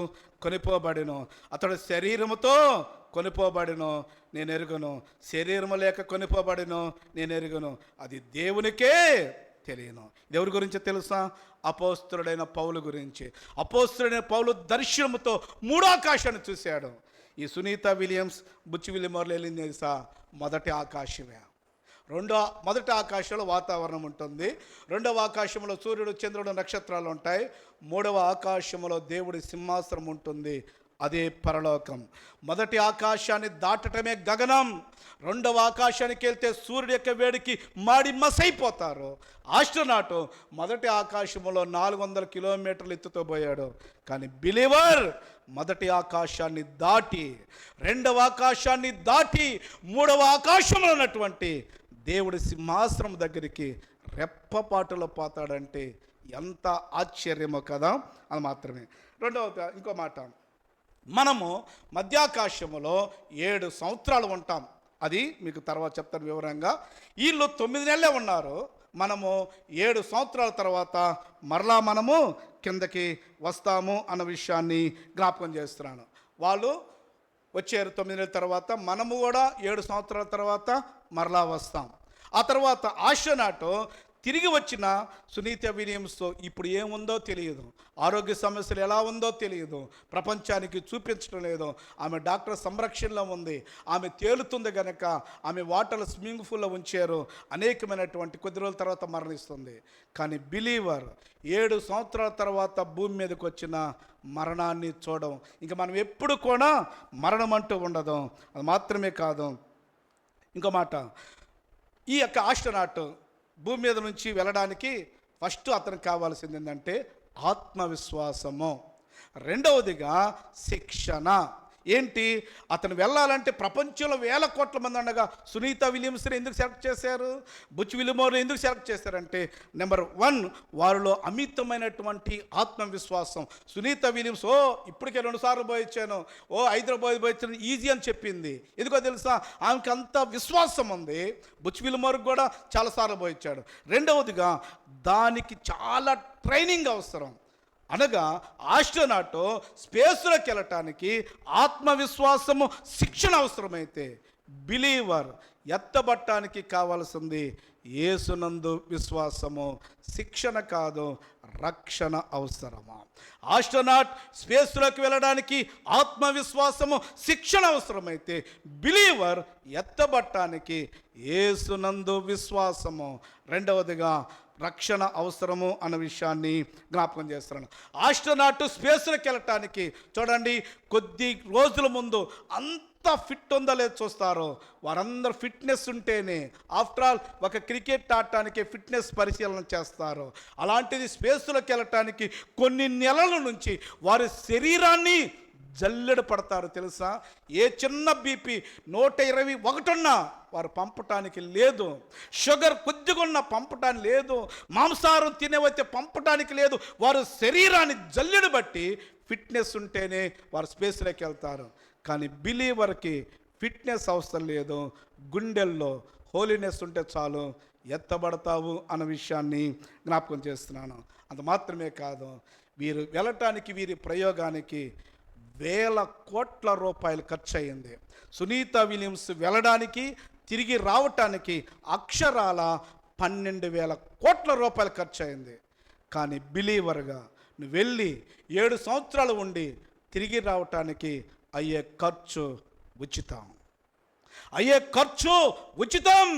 కొనిపోబడిను. అతడు శరీరముతో కొనిపోబడిను, నేను ఎరుగును. శరీరము లేక కొనిపోబడిను, నేను ఎరుగును. అది దేవునికే తెలియను. దేవుడి గురించి తెలుసా? అపోస్తలుడైన పౌలు గురించి. అపోస్తలుడైన పౌలు దర్శనముతో 3వ ఆకాశాన్ని చూశాడు. ఈ సునీత విలియమ్స్, బుచ్ విలిమర్లు వెళ్ళింది తెలుసా? మొదటి ఆకాశమే. మొదటి ఆకాశంలో వాతావరణం ఉంటుంది, 2వ ఆకాశంలో సూర్యుడు, చంద్రుడు, నక్షత్రాలు ఉంటాయి, 3వ ఆకాశంలో దేవుడి సింహాసనం ఉంటుంది, అదే పరలోకం. మొదటి ఆకాశాన్ని దాటటమే గగనం. 2వ ఆకాశానికి వెళ్తే సూర్యుడి యొక్క వేడికి మాడి మసైపోతారు. ఆస్ట్రోనాట్ మొదటి ఆకాశంలో 400 కిలోమీటర్లు ఎత్తుతో పోయాడు. కానీ బిలీవర్ మొదటి ఆకాశాన్ని దాటి, 2వ ఆకాశాన్ని దాటి 3వ ఆకాశంలో ఉన్నటువంటి దేవుడి సింహాసనం దగ్గరికి రెప్పపాటులో పోతాడంటే ఎంత ఆశ్చర్యమో కదా. అది మాత్రమే. ఇంకో మాట, మనము మధ్యాకాశములో 7 సంవత్సరాలు ఉంటాం. అది మీకు తర్వాత చెప్తాను వివరంగా. వీళ్ళు 9 నెలలే ఉన్నారు. మనము 7 సంవత్సరాల తర్వాత మరలా మనము కిందకి వస్తాము అన్న విషయాన్ని జ్ఞాపకం చేస్తున్నాను. వాళ్ళు వచ్చారు 9 నెలల తర్వాత, మనము కూడా 7 సంవత్సరాల తర్వాత మరలా వస్తాం. ఆ తర్వాత ఆస్ట్రోనాట్ తిరిగి వచ్చిన సునీత విలియమ్స్తో ఇప్పుడు ఏముందో తెలియదు, ఆరోగ్య సమస్యలు ఎలా ఉందో తెలియదు, ప్రపంచానికి చూపించడం లేదు. ఆమె డాక్టర్ సంరక్షణలో ఉంది, ఆమె తేలుతుంది కనుక ఆమె వాటర్లో స్విమ్మింగ్ పూల్లో ఉంచారు. అనేకమైనటువంటి కొద్ది రోజుల తర్వాత మరణిస్తుంది. కానీ బిలీవర్ 7 సంవత్సరాల తర్వాత భూమి మీదకి వచ్చిన మరణాన్ని చూడం. ఇంకా మనం ఎప్పుడు కూడా మరణం అంటూ ఉండదు. అది మాత్రమే కాదు, ఇంకో మాట, ఈ యొక్క ఆస్ట్రోనాట్ భూమి మీద నుంచి వెళ్ళడానికి ఫస్ట్ అతనికి కావాల్సింది ఏంటంటే ఆత్మవిశ్వాసము, రెండవదిగా శిక్షణ. ఏంటి? అతను వెళ్ళాలంటే ప్రపంచంలో 1000 కోట్ల మంది ఉండగా సునీత విలియమ్స్ని ఎందుకు సెలెక్ట్ చేశారు, బుచ్ విలిమర్ని ఎందుకు సెలెక్ట్ చేశారంటే నెంబర్ 1 వారిలో అమితమైనటువంటి ఆత్మవిశ్వాసం. సునీత విలియమ్స్ ఇప్పటికే 2 సార్లు పోయించాను, హైదరాబాద్ పోయించాను, ఈజీ అని చెప్పింది. ఎందుకో తెలుసా? ఆమెకి అంత విశ్వాసం ఉంది. బుచ్ విలిమర్ కూడా చాలాసార్లు పోయించాడు. రెండవదిగా దానికి చాలా ట్రైనింగ్ అవసరం. అనగా ఆస్ట్రోనాట్ స్పేస్లోకి వెళ్ళటానికి ఆత్మవిశ్వాసము, శిక్షణ అవసరమైతే బిలీవర్ ఎత్తబట్టానికి కావాల్సింది యేసునందు విశ్వాసము శిక్షణ కాదు, రక్షణ అవసరము. ఆస్ట్రోనాట్ స్పేస్లోకి వెళ్ళడానికి ఆత్మవిశ్వాసము శిక్షణ అవసరమైతే, బిలీవర్ ఎత్తబడటానికి యేసునందు విశ్వాసము, రెండవదిగా రక్షణ అవసరము అన్న విషయాన్ని జ్ఞాపకం చేస్తున్నాను. ఆస్ట్రోనాట్ స్పేస్లోకి వెళ్ళటానికి చూడండి, కొద్ది రోజుల ముందు అంత ఫిట్ ఉందో లేదో చూస్తారు. వారందరూ ఫిట్నెస్ ఉంటేనే, ఆఫ్టర్ ఆల్ ఒక క్రికెట్ ఆడటానికి ఫిట్నెస్ పరిశీలన చేస్తారు. అలాంటిది స్పేస్లోకి వెళ్ళటానికి కొన్ని నెలల నుంచి వారి శరీరాన్ని జల్లెడ పడతారు తెలుసా. ఏ చిన్న బీపీ 121 ఉన్నా వారు పంపటానికి లేదు, షుగర్ కొద్దిగా పంపటానికి లేదు, మాంసాహారం తినేవైతే పంపటానికి లేదు. వారు శరీరాన్ని జల్లెడ బట్టి ఫిట్నెస్ ఉంటేనే వారు స్పేస్లోకి వెళ్తారు. కానీ బిలీవర్కి ఫిట్నెస్ అవసరం లేదు, గుండెల్లో హోలీనెస్ ఉంటే చాలు, ఎత్తబడతావు అన్న విషయాన్ని జ్ఞాపకం చేస్తున్నాను. అంత మాత్రమే కాదు, వీరు వెళ్ళటానికి, వీరి ప్రయోగానికి వేల కోట్ల రూపాయలు ఖర్చు అయింది. సునీత విలియమ్స్ వెళ్ళడానికి, తిరిగి రావటానికి అక్షరాల 12,000 కోట్ల రూపాయలు ఖర్చు అయింది. కానీ బిలీవర్గా నువ్వు వెళ్ళి 7 సంవత్సరాలు ఉండి తిరిగి రావటానికి అయ్యే ఖర్చు ఉచితం, అయ్యే ఖర్చు ఉచితం.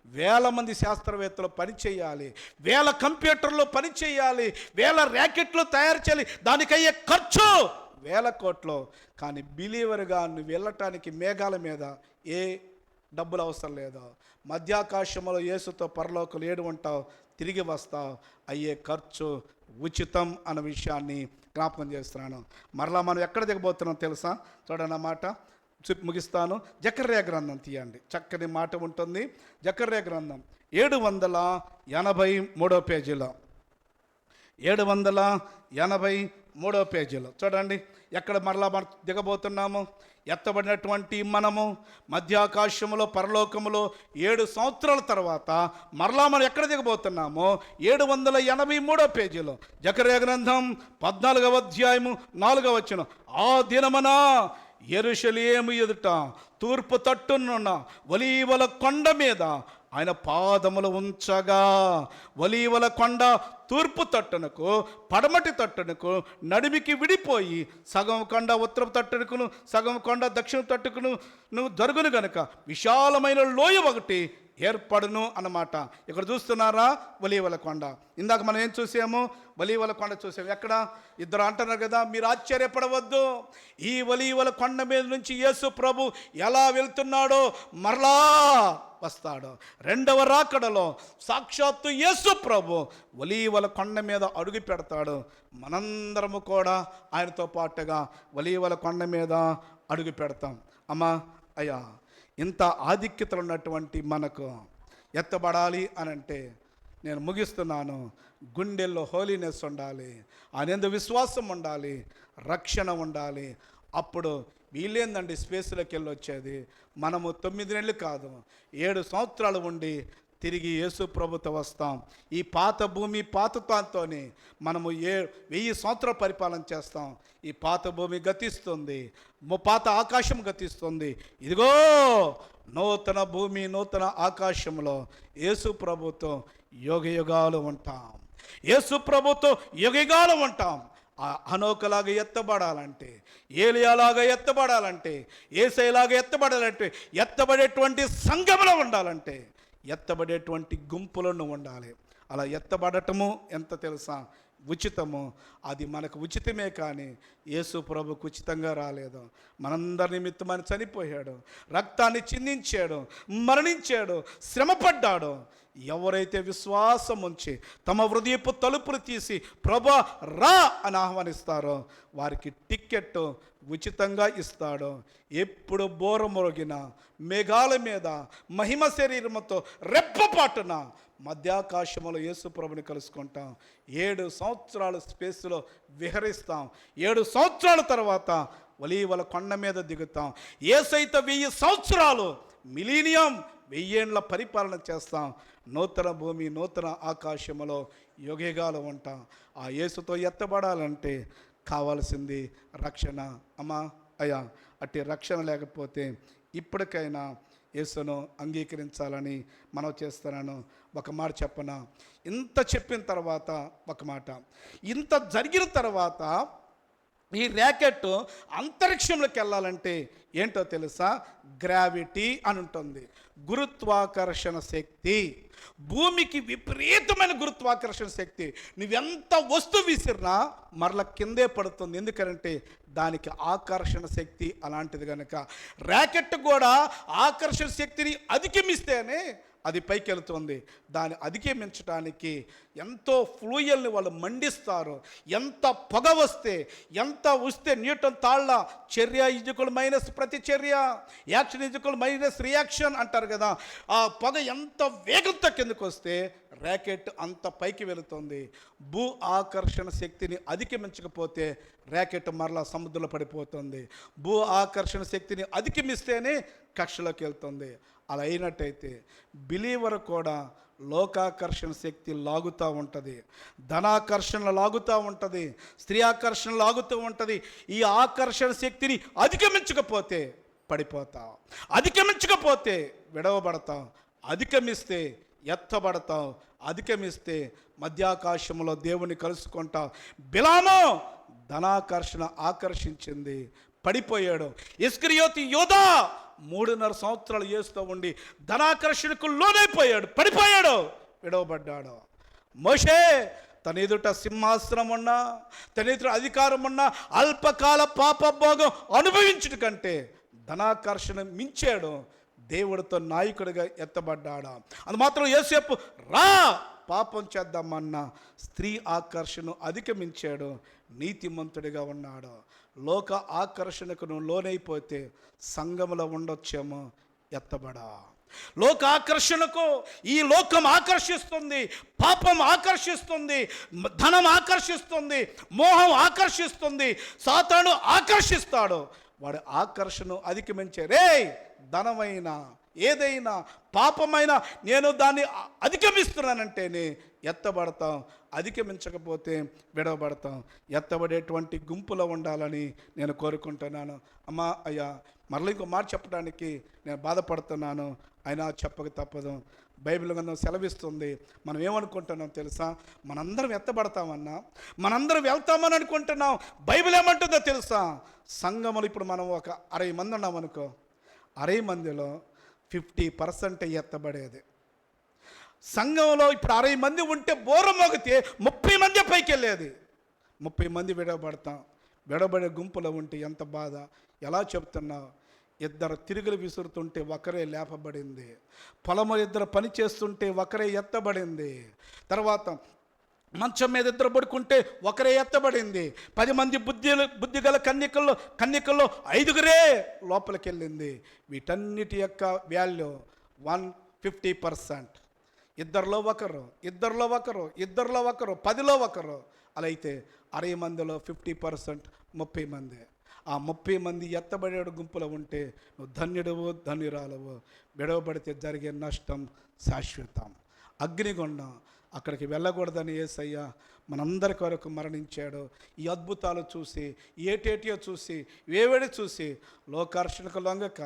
వేల మంది శాస్త్రవేత్తలు పనిచేయాలి, వేల కంప్యూటర్లు పనిచేయాలి, వేల ర్యాకెట్లు తయారు చేయాలి, దానికి అయ్యే ఖర్చు వేల కోట్లు. కానీ బిలీవర్గా నువ్వు వెళ్ళటానికి మేఘాల మీద ఏ డబ్బులు అవసరం లేదు. మధ్యాకాశంలో యేసుతో పరలోకలు ఏడు ఉంటావు, తిరిగి వస్తావు, అయ్యే ఖర్చు ఉచితం అన్న విషయాన్ని జ్ఞాపకం చేస్తున్నాను. మరలా మనం ఎక్కడ దిగబోతున్నాం తెలుసా? చూడండి, మాట ముగిస్తాను. జకర్యా గ్రంథం తీయండి, చక్కని మాట ఉంటుంది. జకర్యా గ్రంథం 783 పేజీలో, 783 పేజీలో చూడండి, ఎక్కడ మరలా మనం దిగబోతున్నాము. ఎత్తబడినటువంటి మనము మధ్యాకాశములో, పరలోకములో 7 సంవత్సరాల తర్వాత మరలా మనం ఎక్కడ దిగబోతున్నామో 783 పేజీలో, జకర్యా గ్రంథం 14వ అధ్యాయము 4వ వచనం. ఆ దినమున యెరూషలేము ఎదుట తూర్పు తట్టునున్న ఒలీవల కొండ మీద ఆయన పాదములు ఉంచగా, ఒలీవల కొండ తూర్పు తట్టునకు, పడమటి తట్టునకు నడిమికి విడిపోయి, సగం కొండ ఉత్తరపు తట్టునకును, సగం కొండ దక్షిణ తట్టుకును జరుగును గనుక విశాలమైన లోయ ఒకటి ఏర్పడును అన్నమాట. ఇక్కడ చూస్తున్నారా, ఒలీవల కొండ. ఇందాక మనం ఏం చూసాము? ఒలీవల కొండ చూసాము. ఎక్కడ? ఇద్దరు అంటున్నారు కదా, మీరు ఆశ్చర్యపడవద్దు, ఈ ఒలీవల కొండ మీద నుంచి యేసు ప్రభు ఎలా వెళ్తున్నాడో మరలా వస్తాడు. రెండవ రాకడలో సాక్షాత్తు యేసు ప్రభు ఒలీవల కొండ మీద అడుగు పెడతాడు. మనందరము కూడా ఆయనతో పాటుగా ఒలీవల కొండ మీద అడుగు పెడతాం. అమ్మా, అయ్యా, ఇంత ఆధిక్యతలు ఉన్నటువంటి మనకు ఎత్తబడాలి అనంటే, నేను ముగిస్తున్నాను, గుండెల్లో హోలీనెస్ ఉండాలి, ఆయన విశ్వాసం ఉండాలి, రక్షణ ఉండాలి. అప్పుడు వీళ్ళేందండి స్పేస్లోకి వెళ్ళి వచ్చేది? మనము 9 నెలలు కాదు, 7 సంవత్సరాలు ఉండి తిరిగి యేసు ప్రభుతో వస్తాం. ఈ పాత భూమి పాతతోని మనము 1000 సంవత్సరాలు పరిపాలన చేస్తాం. ఈ పాత భూమి గతిస్తుంది, పాత ఆకాశం గతిస్తుంది. ఇదిగో నూతన భూమి, నూతన ఆకాశంలో యేసు ప్రభుతో యుగయుగాలు ఉంటాం, యేసు ప్రభుతో యుగయుగాలు ఉంటాం. హనోకులాగా ఎత్తబడాలంటే, ఏలియాలాగా ఎత్తబడాలంటే, యేసయ్యలాగా ఎత్తబడాలంటే, ఎత్తబడేటువంటి సంఘంలో ఉండాలంటే, ఎత్తబడేటువంటి గుంపులను ఉండాలి. అలా ఎత్తబడటము ఎంత తెలుసా? ఉచితము. అది మనకు ఉచితమే, కానీ యేసు ప్రభుకు ఉచితంగా రాలేదు. మనందరి నిమిత్తమని చనిపోయాడు, రక్తాన్ని చిందించాడు, మరణించాడు, శ్రమపడ్డాడు. ఎవరైతే విశ్వాసం ఉంచి తమ హృదయపు తలుపులు తీసి ప్రభా రా అని ఆహ్వానిస్తారో వారికి టిక్కెట్ ఉచితంగా ఇస్తాడు. ఎప్పుడు బోర మొరగిన మేఘాల మీద మహిమ శరీరముతో రెప్పపాటున మధ్యాకాశంలో యేసు ప్రభుని కలుసుకుంటాం. 7 సంవత్సరాలు స్పేస్లో విహరిస్తాం. 7 సంవత్సరాల తర్వాత ఒలీవల కొండ మీద దిగుతాం. యేసైతే 1000 సంవత్సరాలు, మిలీనియం, 1000 ఏండ్ల పరిపాలన చేస్తాం. నూతన భూమి, నూతన ఆకాశములో యుగయుగాలు ఉంటాం. ఆ యేసుతో ఎత్తబడాలంటే కావాల్సింది రక్షణ. అమ్మా, అయ్యా, అట్టి రక్షణ లేకపోతే ఇప్పటికైనా యేసును అంగీకరించాలని మనం చేస్తున్నాను. ఒక మాట చెప్పనా, ఇంత చెప్పిన తర్వాత ఒక మాట, ఇంత జరిగిన తర్వాత ఈ ర్యాకెట్ అంతరిక్షంలోకి వెళ్ళాలంటే ఏంటో తెలుసా? గ్రావిటీ అని ఉంటుంది, గురుత్వాకర్షణ శక్తి. భూమికి విపరీతమైన గురుత్వాకర్షణ శక్తి. నువ్వెంత వస్తువు విసిరినా మరల కిందే పడుతుంది. ఎందుకంటే దానికి ఆకర్షణ శక్తి అలాంటిది కనుక. ర్యాకెట్ కూడా ఆకర్షణ శక్తిని అధిగమిస్తేనే అది పైకి వెళుతుంది. దాన్ని అధిగమించడానికి ఎంతో ఫ్లూయల్ని వాళ్ళు మండిస్తారు. ఎంత పొగ వస్తే, ఎంత వస్తే న్యూటన్ తాళ్ళ చర్య ఈజ్వల్ మైనస్ ప్రతిచర్య, యాక్షన్ ఈజ్వల్ మైనస్ రియాక్షన్ అంటారు కదా. ఆ పొగ ఎంత వేగంతో కిందకు వస్తే ర్యాకెట్ అంత పైకి వెళుతుంది. భూ ఆకర్షణ శక్తిని అధిగమించకపోతే ర్యాకెట్ మరలా సముద్రంలో పడిపోతుంది. భూ ఆకర్షణ శక్తిని అధిగమిస్తేనే కక్షలోకి వెళ్తుంది. అలా అయినట్టయితే బిలీవర్ కూడా లోకాకర్షణ శక్తి లాగుతూ ఉంటుంది, ధనాకర్షణ లాగుతూ ఉంటుంది, స్త్రీ ఆకర్షణ లాగుతూ ఉంటుంది. ఈ ఆకర్షణ శక్తిని అధిగమించకపోతే పడిపోతాం, అధిగమించకపోతే విడవబడతాం, అధిగమిస్తే ఎత్తబడతాం, అధిగమిస్తే మధ్యాకాశంలో దేవుని కలుసుకుంటాం. బిలాము ధనాకర్షణ ఆకర్షించింది, పడిపోయాడు. ఇస్కరియోతు యూదా 3.5 సంవత్సరాలు చేస్తూ ఉండి ధనాకర్షణకు లోనైపోయాడు, పడిపోయాడు, విడవబడ్డాడు. మోషే తన ఎదుట సింహాసనం ఉన్నా, తన ఎదుట అధికారం ఉన్నా అల్పకాల పాపభోగం అనుభవించుట కంటే ధనాకర్షణ మించాడు, దేవుడితో నాయకుడిగా ఎత్తబడ్డాడు. అది మాత్రం యోసేపు రా పాపం చేద్దామన్న స్త్రీ ఆకర్షణ అధిగమించాడు, నీతిమంతుడిగా ఉన్నాడు. లోక ఆకర్షణకు నువ్వు లోనైపోతే సంఘములో ఉండొచ్చేమో, ఎత్తబడా. లోక ఆకర్షణకు ఈ లోకం ఆకర్షిస్తుంది, పాపం ఆకర్షిస్తుంది, ధనం ఆకర్షిస్తుంది, మోహం ఆకర్షిస్తుంది, సాతాను ఆకర్షిస్తాడు. వాడి ఆకర్షణ అధిగమించే రే ధనమైన ఏదైనా పాపమైనా నేను దాన్ని అధిగమిస్తున్నానంటేనే ఎత్తబడతాం, అధిగమించకపోతే విడవబడతాం. ఎత్తబడేటువంటి గుంపులో ఉండాలని నేను కోరుకుంటున్నాను. అమ్మా అయ్యా, మరలా ఇంకో మాట చెప్పడానికి నేను బాధపడుతున్నాను, అయినా చెప్పక తప్పదు. బైబిల్ గ్రంథం సెలవిస్తుంది. మనం ఏమనుకుంటున్నాం తెలుసా? మనందరం ఎత్తబడతామన్నా, మనందరం వెళ్తామని అనుకుంటున్నాం. బైబిల్ ఏమంటుందో తెలుసా? సంఘములు ఇప్పుడు మనం ఒక 60 మంది ఉన్నాం అనుకో, 60 మందిలో 50% ఎత్తబడేది. సంఘంలో ఇప్పుడు 60 మంది ఉంటే బోర మోగితే 30 మంది పైకి వెళ్ళేది. 30 మంది విడవబడతాం. విడబడే గుంపులో ఉంటే ఎంత బాధ. ఎలా చెప్తున్నావు? 2 తిరుగులు విసురుతుంటే ఒకరే లేపబడింది, పొలము 2 పని చేస్తుంటే ఒకరే ఎత్తబడింది, తర్వాత మంచం మీద 2 పడుకుంటే ఒకరే ఎత్తబడింది, 10 మంది బుద్ధి గల కన్యకల్లో 5గురే లోపలికి వెళ్ళింది. వీటన్నిటి యొక్క వాల్యూ 150%. 2లో ఒకరు, 2లో ఒకరు, 2లో ఒకరు, 10లో ఒకరు. అలా అయితే 60 మందిలో 50% 30 మంది. ఆ 30 మంది ఎత్తబడే గుంపులో ఉంటే నువ్వు ధన్యుడవు, ధన్యురాలవు. విడవబడితే జరిగే నష్టం శాశ్వతం. అగ్నిగుండం, అక్కడికి వెళ్ళకూడదని యేసయ్య మనందరి కొరకు మరణించాడు. ఈ అద్భుతాలు చూసి, ఏటేటియో చూసి, వేవేడి చూసి లోకార్షణకు లొంగక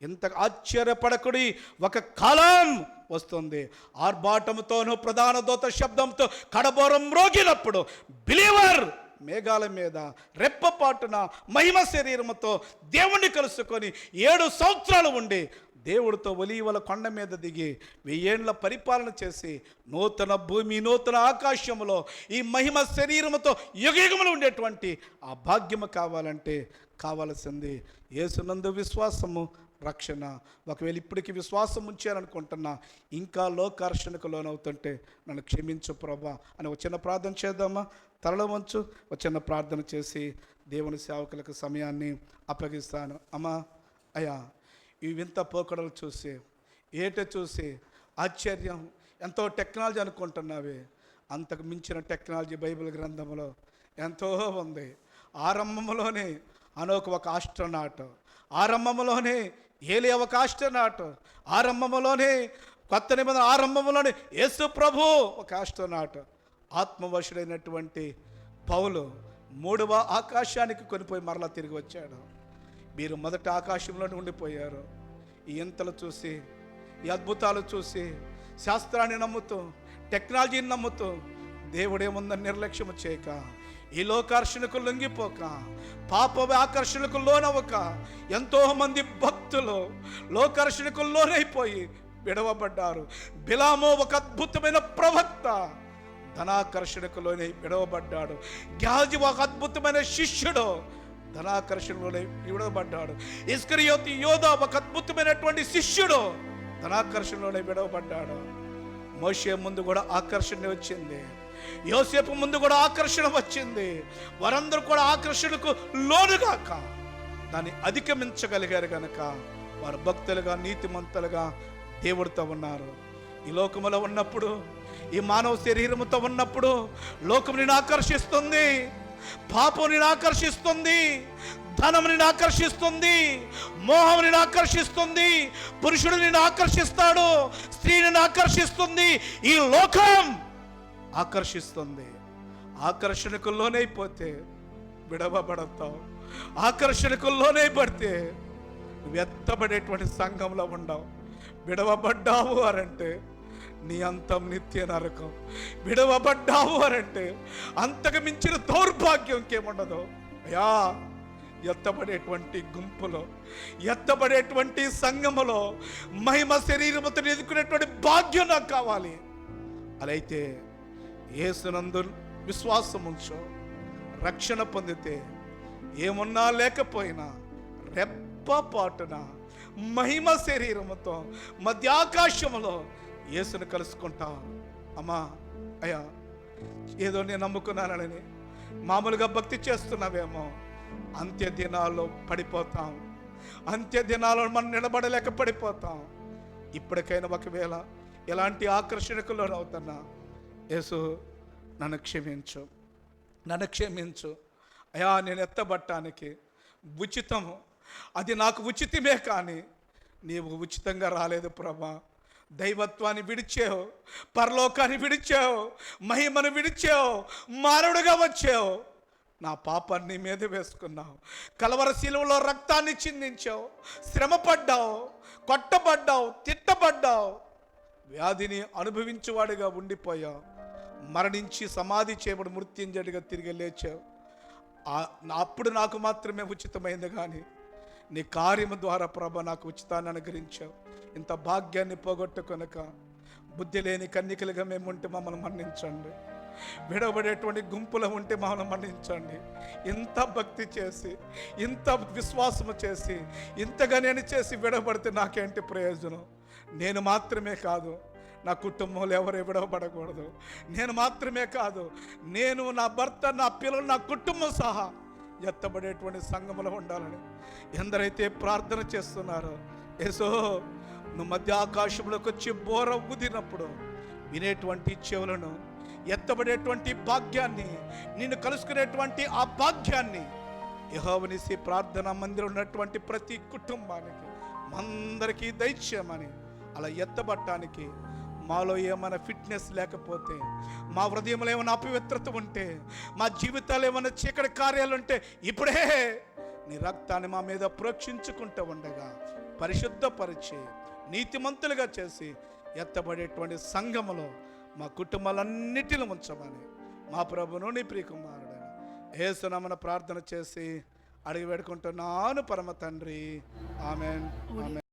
ఇంత ఆశ్చర్యపడకుడి, ఒక కాలం వస్తుంది ఆర్భాటంతోనూ ప్రధాన దూత శబ్దంతో కడబోరం మ్రోగినప్పుడు బిలీవర్ మేఘాల మీద రెప్పపాటున మహిమ శరీరముతో దేవుణ్ణి కలుసుకొని 7 సంవత్సరాలు ఉండి దేవుడితో ఒలీవల కొండ మీద దిగి 1000 ఏళ్ల పరిపాలన చేసి నూతన భూమి, నూతన ఆకాశములో ఈ మహిమ శరీరముతో యుగయుగములు ఉండేటువంటి ఆ భాగ్యము కావాలంటే కావలసింది యేసునందు విశ్వాసము, రక్షణ. ఒకవేళ ఇప్పటికీ విశ్వాసం ఉంచారనుకుంటున్నా, ఇంకా లోకార్షణకు లోనవుతుంటే నన్ను క్షమించు ప్రభా అని ఒక చిన్న ప్రార్థన చేద్దామా? తరల వంచు, ఒక చిన్న ప్రార్థన చేసి దేవుని సేవకులకు సమయాన్ని అప్పగిస్తాను. అమ్మా అయ్యా, ఈ వింత పోకడలు చూసి, చూసి ఆశ్చర్యం, ఎంతో టెక్నాలజీ అనుకుంటున్నావే, అంతకు మించిన టెక్నాలజీ బైబిల్ గ్రంథంలో ఎంతో ఉంది. ఆరంభంలోనే అనోకు ఒక ఆస్ట్రోనాట్, ఆరంభంలోనే ఏలియా ఒక ఆస్ట్రోనాట్, ఆరంభంలోనే కొత్త నిబంధన ఆరంభంలోనే యేసు ప్రభు ఒక ఆస్ట్రోనాట్. ఆత్మవశుడైనటువంటి పౌలు 3వ ఆకాశానికి కొనిపోయి మరలా తిరిగి వచ్చాడు. మీరు మొదట ఆకాశంలోనే ఉండిపోయారు, ఈ ఇంతలు చూసి, ఈ అద్భుతాలు చూసి, శాస్త్రాన్ని నమ్ముతూ, టెక్నాలజీని నమ్ముతూ దేవుడేముందని నిర్లక్ష్యం చేయక, ఈ లోకాకర్షణకు లొంగిపోక, పాప ఆకర్షణకు లోనవ్వక, ఎంతోమంది భక్తులు లోకాకర్షణకు లోనైపోయి విడవబడ్డారు. బిలాము ఒక అద్భుతమైన ప్రవక్త, ధనాకర్షణకు లోనై విడవబడ్డాడు. గ్యాజీ ఒక అద్భుతమైన శిష్యుడు, ధనాకర్షణలోనే విడవబడ్డాడు. ఇస్కరియోతు యోధ ఒక అద్భుతమైనటువంటి శిష్యుడు, ధనాకర్షణలోనే విడవబడ్డాడు. మోషే ముందు కూడా ఆకర్షణ వచ్చింది, యోసేపు ముందు కూడా ఆకర్షణ వచ్చింది. వారందరూ కూడా ఆకర్షణకు లోనుగాక దాన్ని అధిగమించగలిగారు కనుక వారు భక్తులుగా, నీతిమంతులుగా దేవుడితో ఉన్నారు. ఈ లోకములో ఉన్నప్పుడు, ఈ మానవ శరీరముతో ఉన్నప్పుడు లోకం నిన్ను ఆకర్షిస్తుంది, పాపం నిన్ను ఆకర్షిస్తుంది, ధనం నిన్ను ఆకర్షిస్తుంది, మోహం నిన్ను ఆకర్షిస్తుంది, పురుషుడు నిన్ను ఆకర్షిస్తాడు, స్త్రీ నిన్ను ఆకర్షిస్తుంది, ఈ లోకం ఆకర్షిస్తుంది. ఆకర్షణకు లోనైపోతే విడవబడతావు. ఆకర్షణకు లోనైపడితే నువ్వు ఎత్తబడేటువంటి సంఘంలో ఉండవు. విడవబడ్డావు అనంటే నీ అంతం నిత్య నరకం. విడవబడ్డావు అనంటే అంతకు మించిన దౌర్భాగ్యం ఇంకేముండదు. అయ్యా, ఎత్తబడేటువంటి గుంపులో, ఎత్తబడేటువంటి సంఘములో మహిమ శరీరముతో ఎదుర్కొనేటువంటి భాగ్యం నాకు కావాలి. అలా అయితే యేసునందు విశ్వాసం ఉంచు, రక్షణ పొందితే ఏమున్నా లేకపోయినా రెప్పపాటున మహిమ శరీరముతో మధ్యాకాశములో యేసును కలుసుకుంటాం. అమ్మా, అయ్యా, ఏదో నేను నమ్ముకున్నానని మామూలుగా భక్తి చేస్తున్నావేమో, అంత్య దినాల్లో పడిపోతాం. అంత్య దినాల్లో మనం నిలబడలేక పడిపోతాం. ఇప్పటికైనా ఒకవేళ ఎలాంటి ఆకర్షణకు లోనవుతున్నా, యేసు నన్ను క్షమించు, నన్ను క్షమించు అయ్యా, నేను ఎత్తబట్టానికి ఉచితము, అది నాకు ఉచితమే, కానీ నీవు ఉచితంగా రాలేదు ప్రభా. దైవత్వాన్ని విడిచావు, పరలోకాన్ని విడిచావు, మహిమను విడిచావు, మానవుడిగా వచ్చావు, నా పాపాన్ని మీద వేసుకున్నావు, కలవర శిలువలో రక్తాన్ని చిందించావు, శ్రమపడ్డావు, కొట్టబడ్డావు, తిట్టబడ్డావు, వ్యాధిని అనుభవించువాడిగా ఉండిపోయావు, మరణించి సమాధి చేయబడి మృత్యుంజయుడిగా తిరిగి లేచావు. అప్పుడు నాకు మాత్రమే ఉచితమైంది, కానీ నీ కార్యము ద్వారా ప్రభ నాకు ఉచితాన్ని అనుగ్రహించావు. ఇంత భాగ్యాన్ని పోగొట్టుకొనక బుద్ధి లేని కన్యకలుగా మేము ఉంటే మమ్మల్ని మన్నించండి. విడవబడేటువంటి గుంపులో ఉంటే మమ్మల్ని మన్నించండి. ఇంత భక్తి చేసి, ఇంత విశ్వాసము చేసి, ఇంతగా నేను చేసి విడవబడితే నాకేంటి ప్రయోజనం? నేను మాత్రమే కాదు, నా కుటుంబంలో ఎవరు విడవబడకూడదు. నేను మాత్రమే కాదు, నేను, నా భర్త, నా పిల్లలు, నా కుటుంబం సహా ఎత్తబడేటువంటి సంఘములో ఉండాలని ఎందరైతే ప్రార్థన చేస్తున్నారో, యేసో నువ్వు మధ్య ఆకాశంలోకి వచ్చి బోర ఊదినప్పుడు వినేటువంటి చెవులను, ఎత్తబడేటువంటి భాగ్యాన్ని, నిన్ను కలుసుకునేటువంటి ఆ భాగ్యాన్ని యెహోవానిసే ప్రార్థనా మందిరం ఉన్నటువంటి ప్రతి కుటుంబానికి అందరికీ దయచేయమని, అలా ఎత్తబడటానికి మాలో ఏమైనా ఫిట్నెస్ లేకపోతే, మా హృదయంలో ఏమైనా అపవిత్రత ఉంటే, మా జీవితాలు ఏమైనా చీకటి కార్యాలు ఉంటే ఇప్పుడే నీ రక్తాన్ని మా మీద ప్రోక్షించుకుంటూ ఉండగా పరిశుద్ధపరిచి నీతిమంతులుగా చేసి ఎత్తబడేటువంటి సంఘములో మా కుటుంబాలన్నిటిని ఉంచమని మా ప్రభువును నీ ప్రియకుమారుడైన యేసు నామమున ప్రార్థన చేసి అడిగి వేడుకుంటున్నాను పరమ తండ్రి. Amen, amen.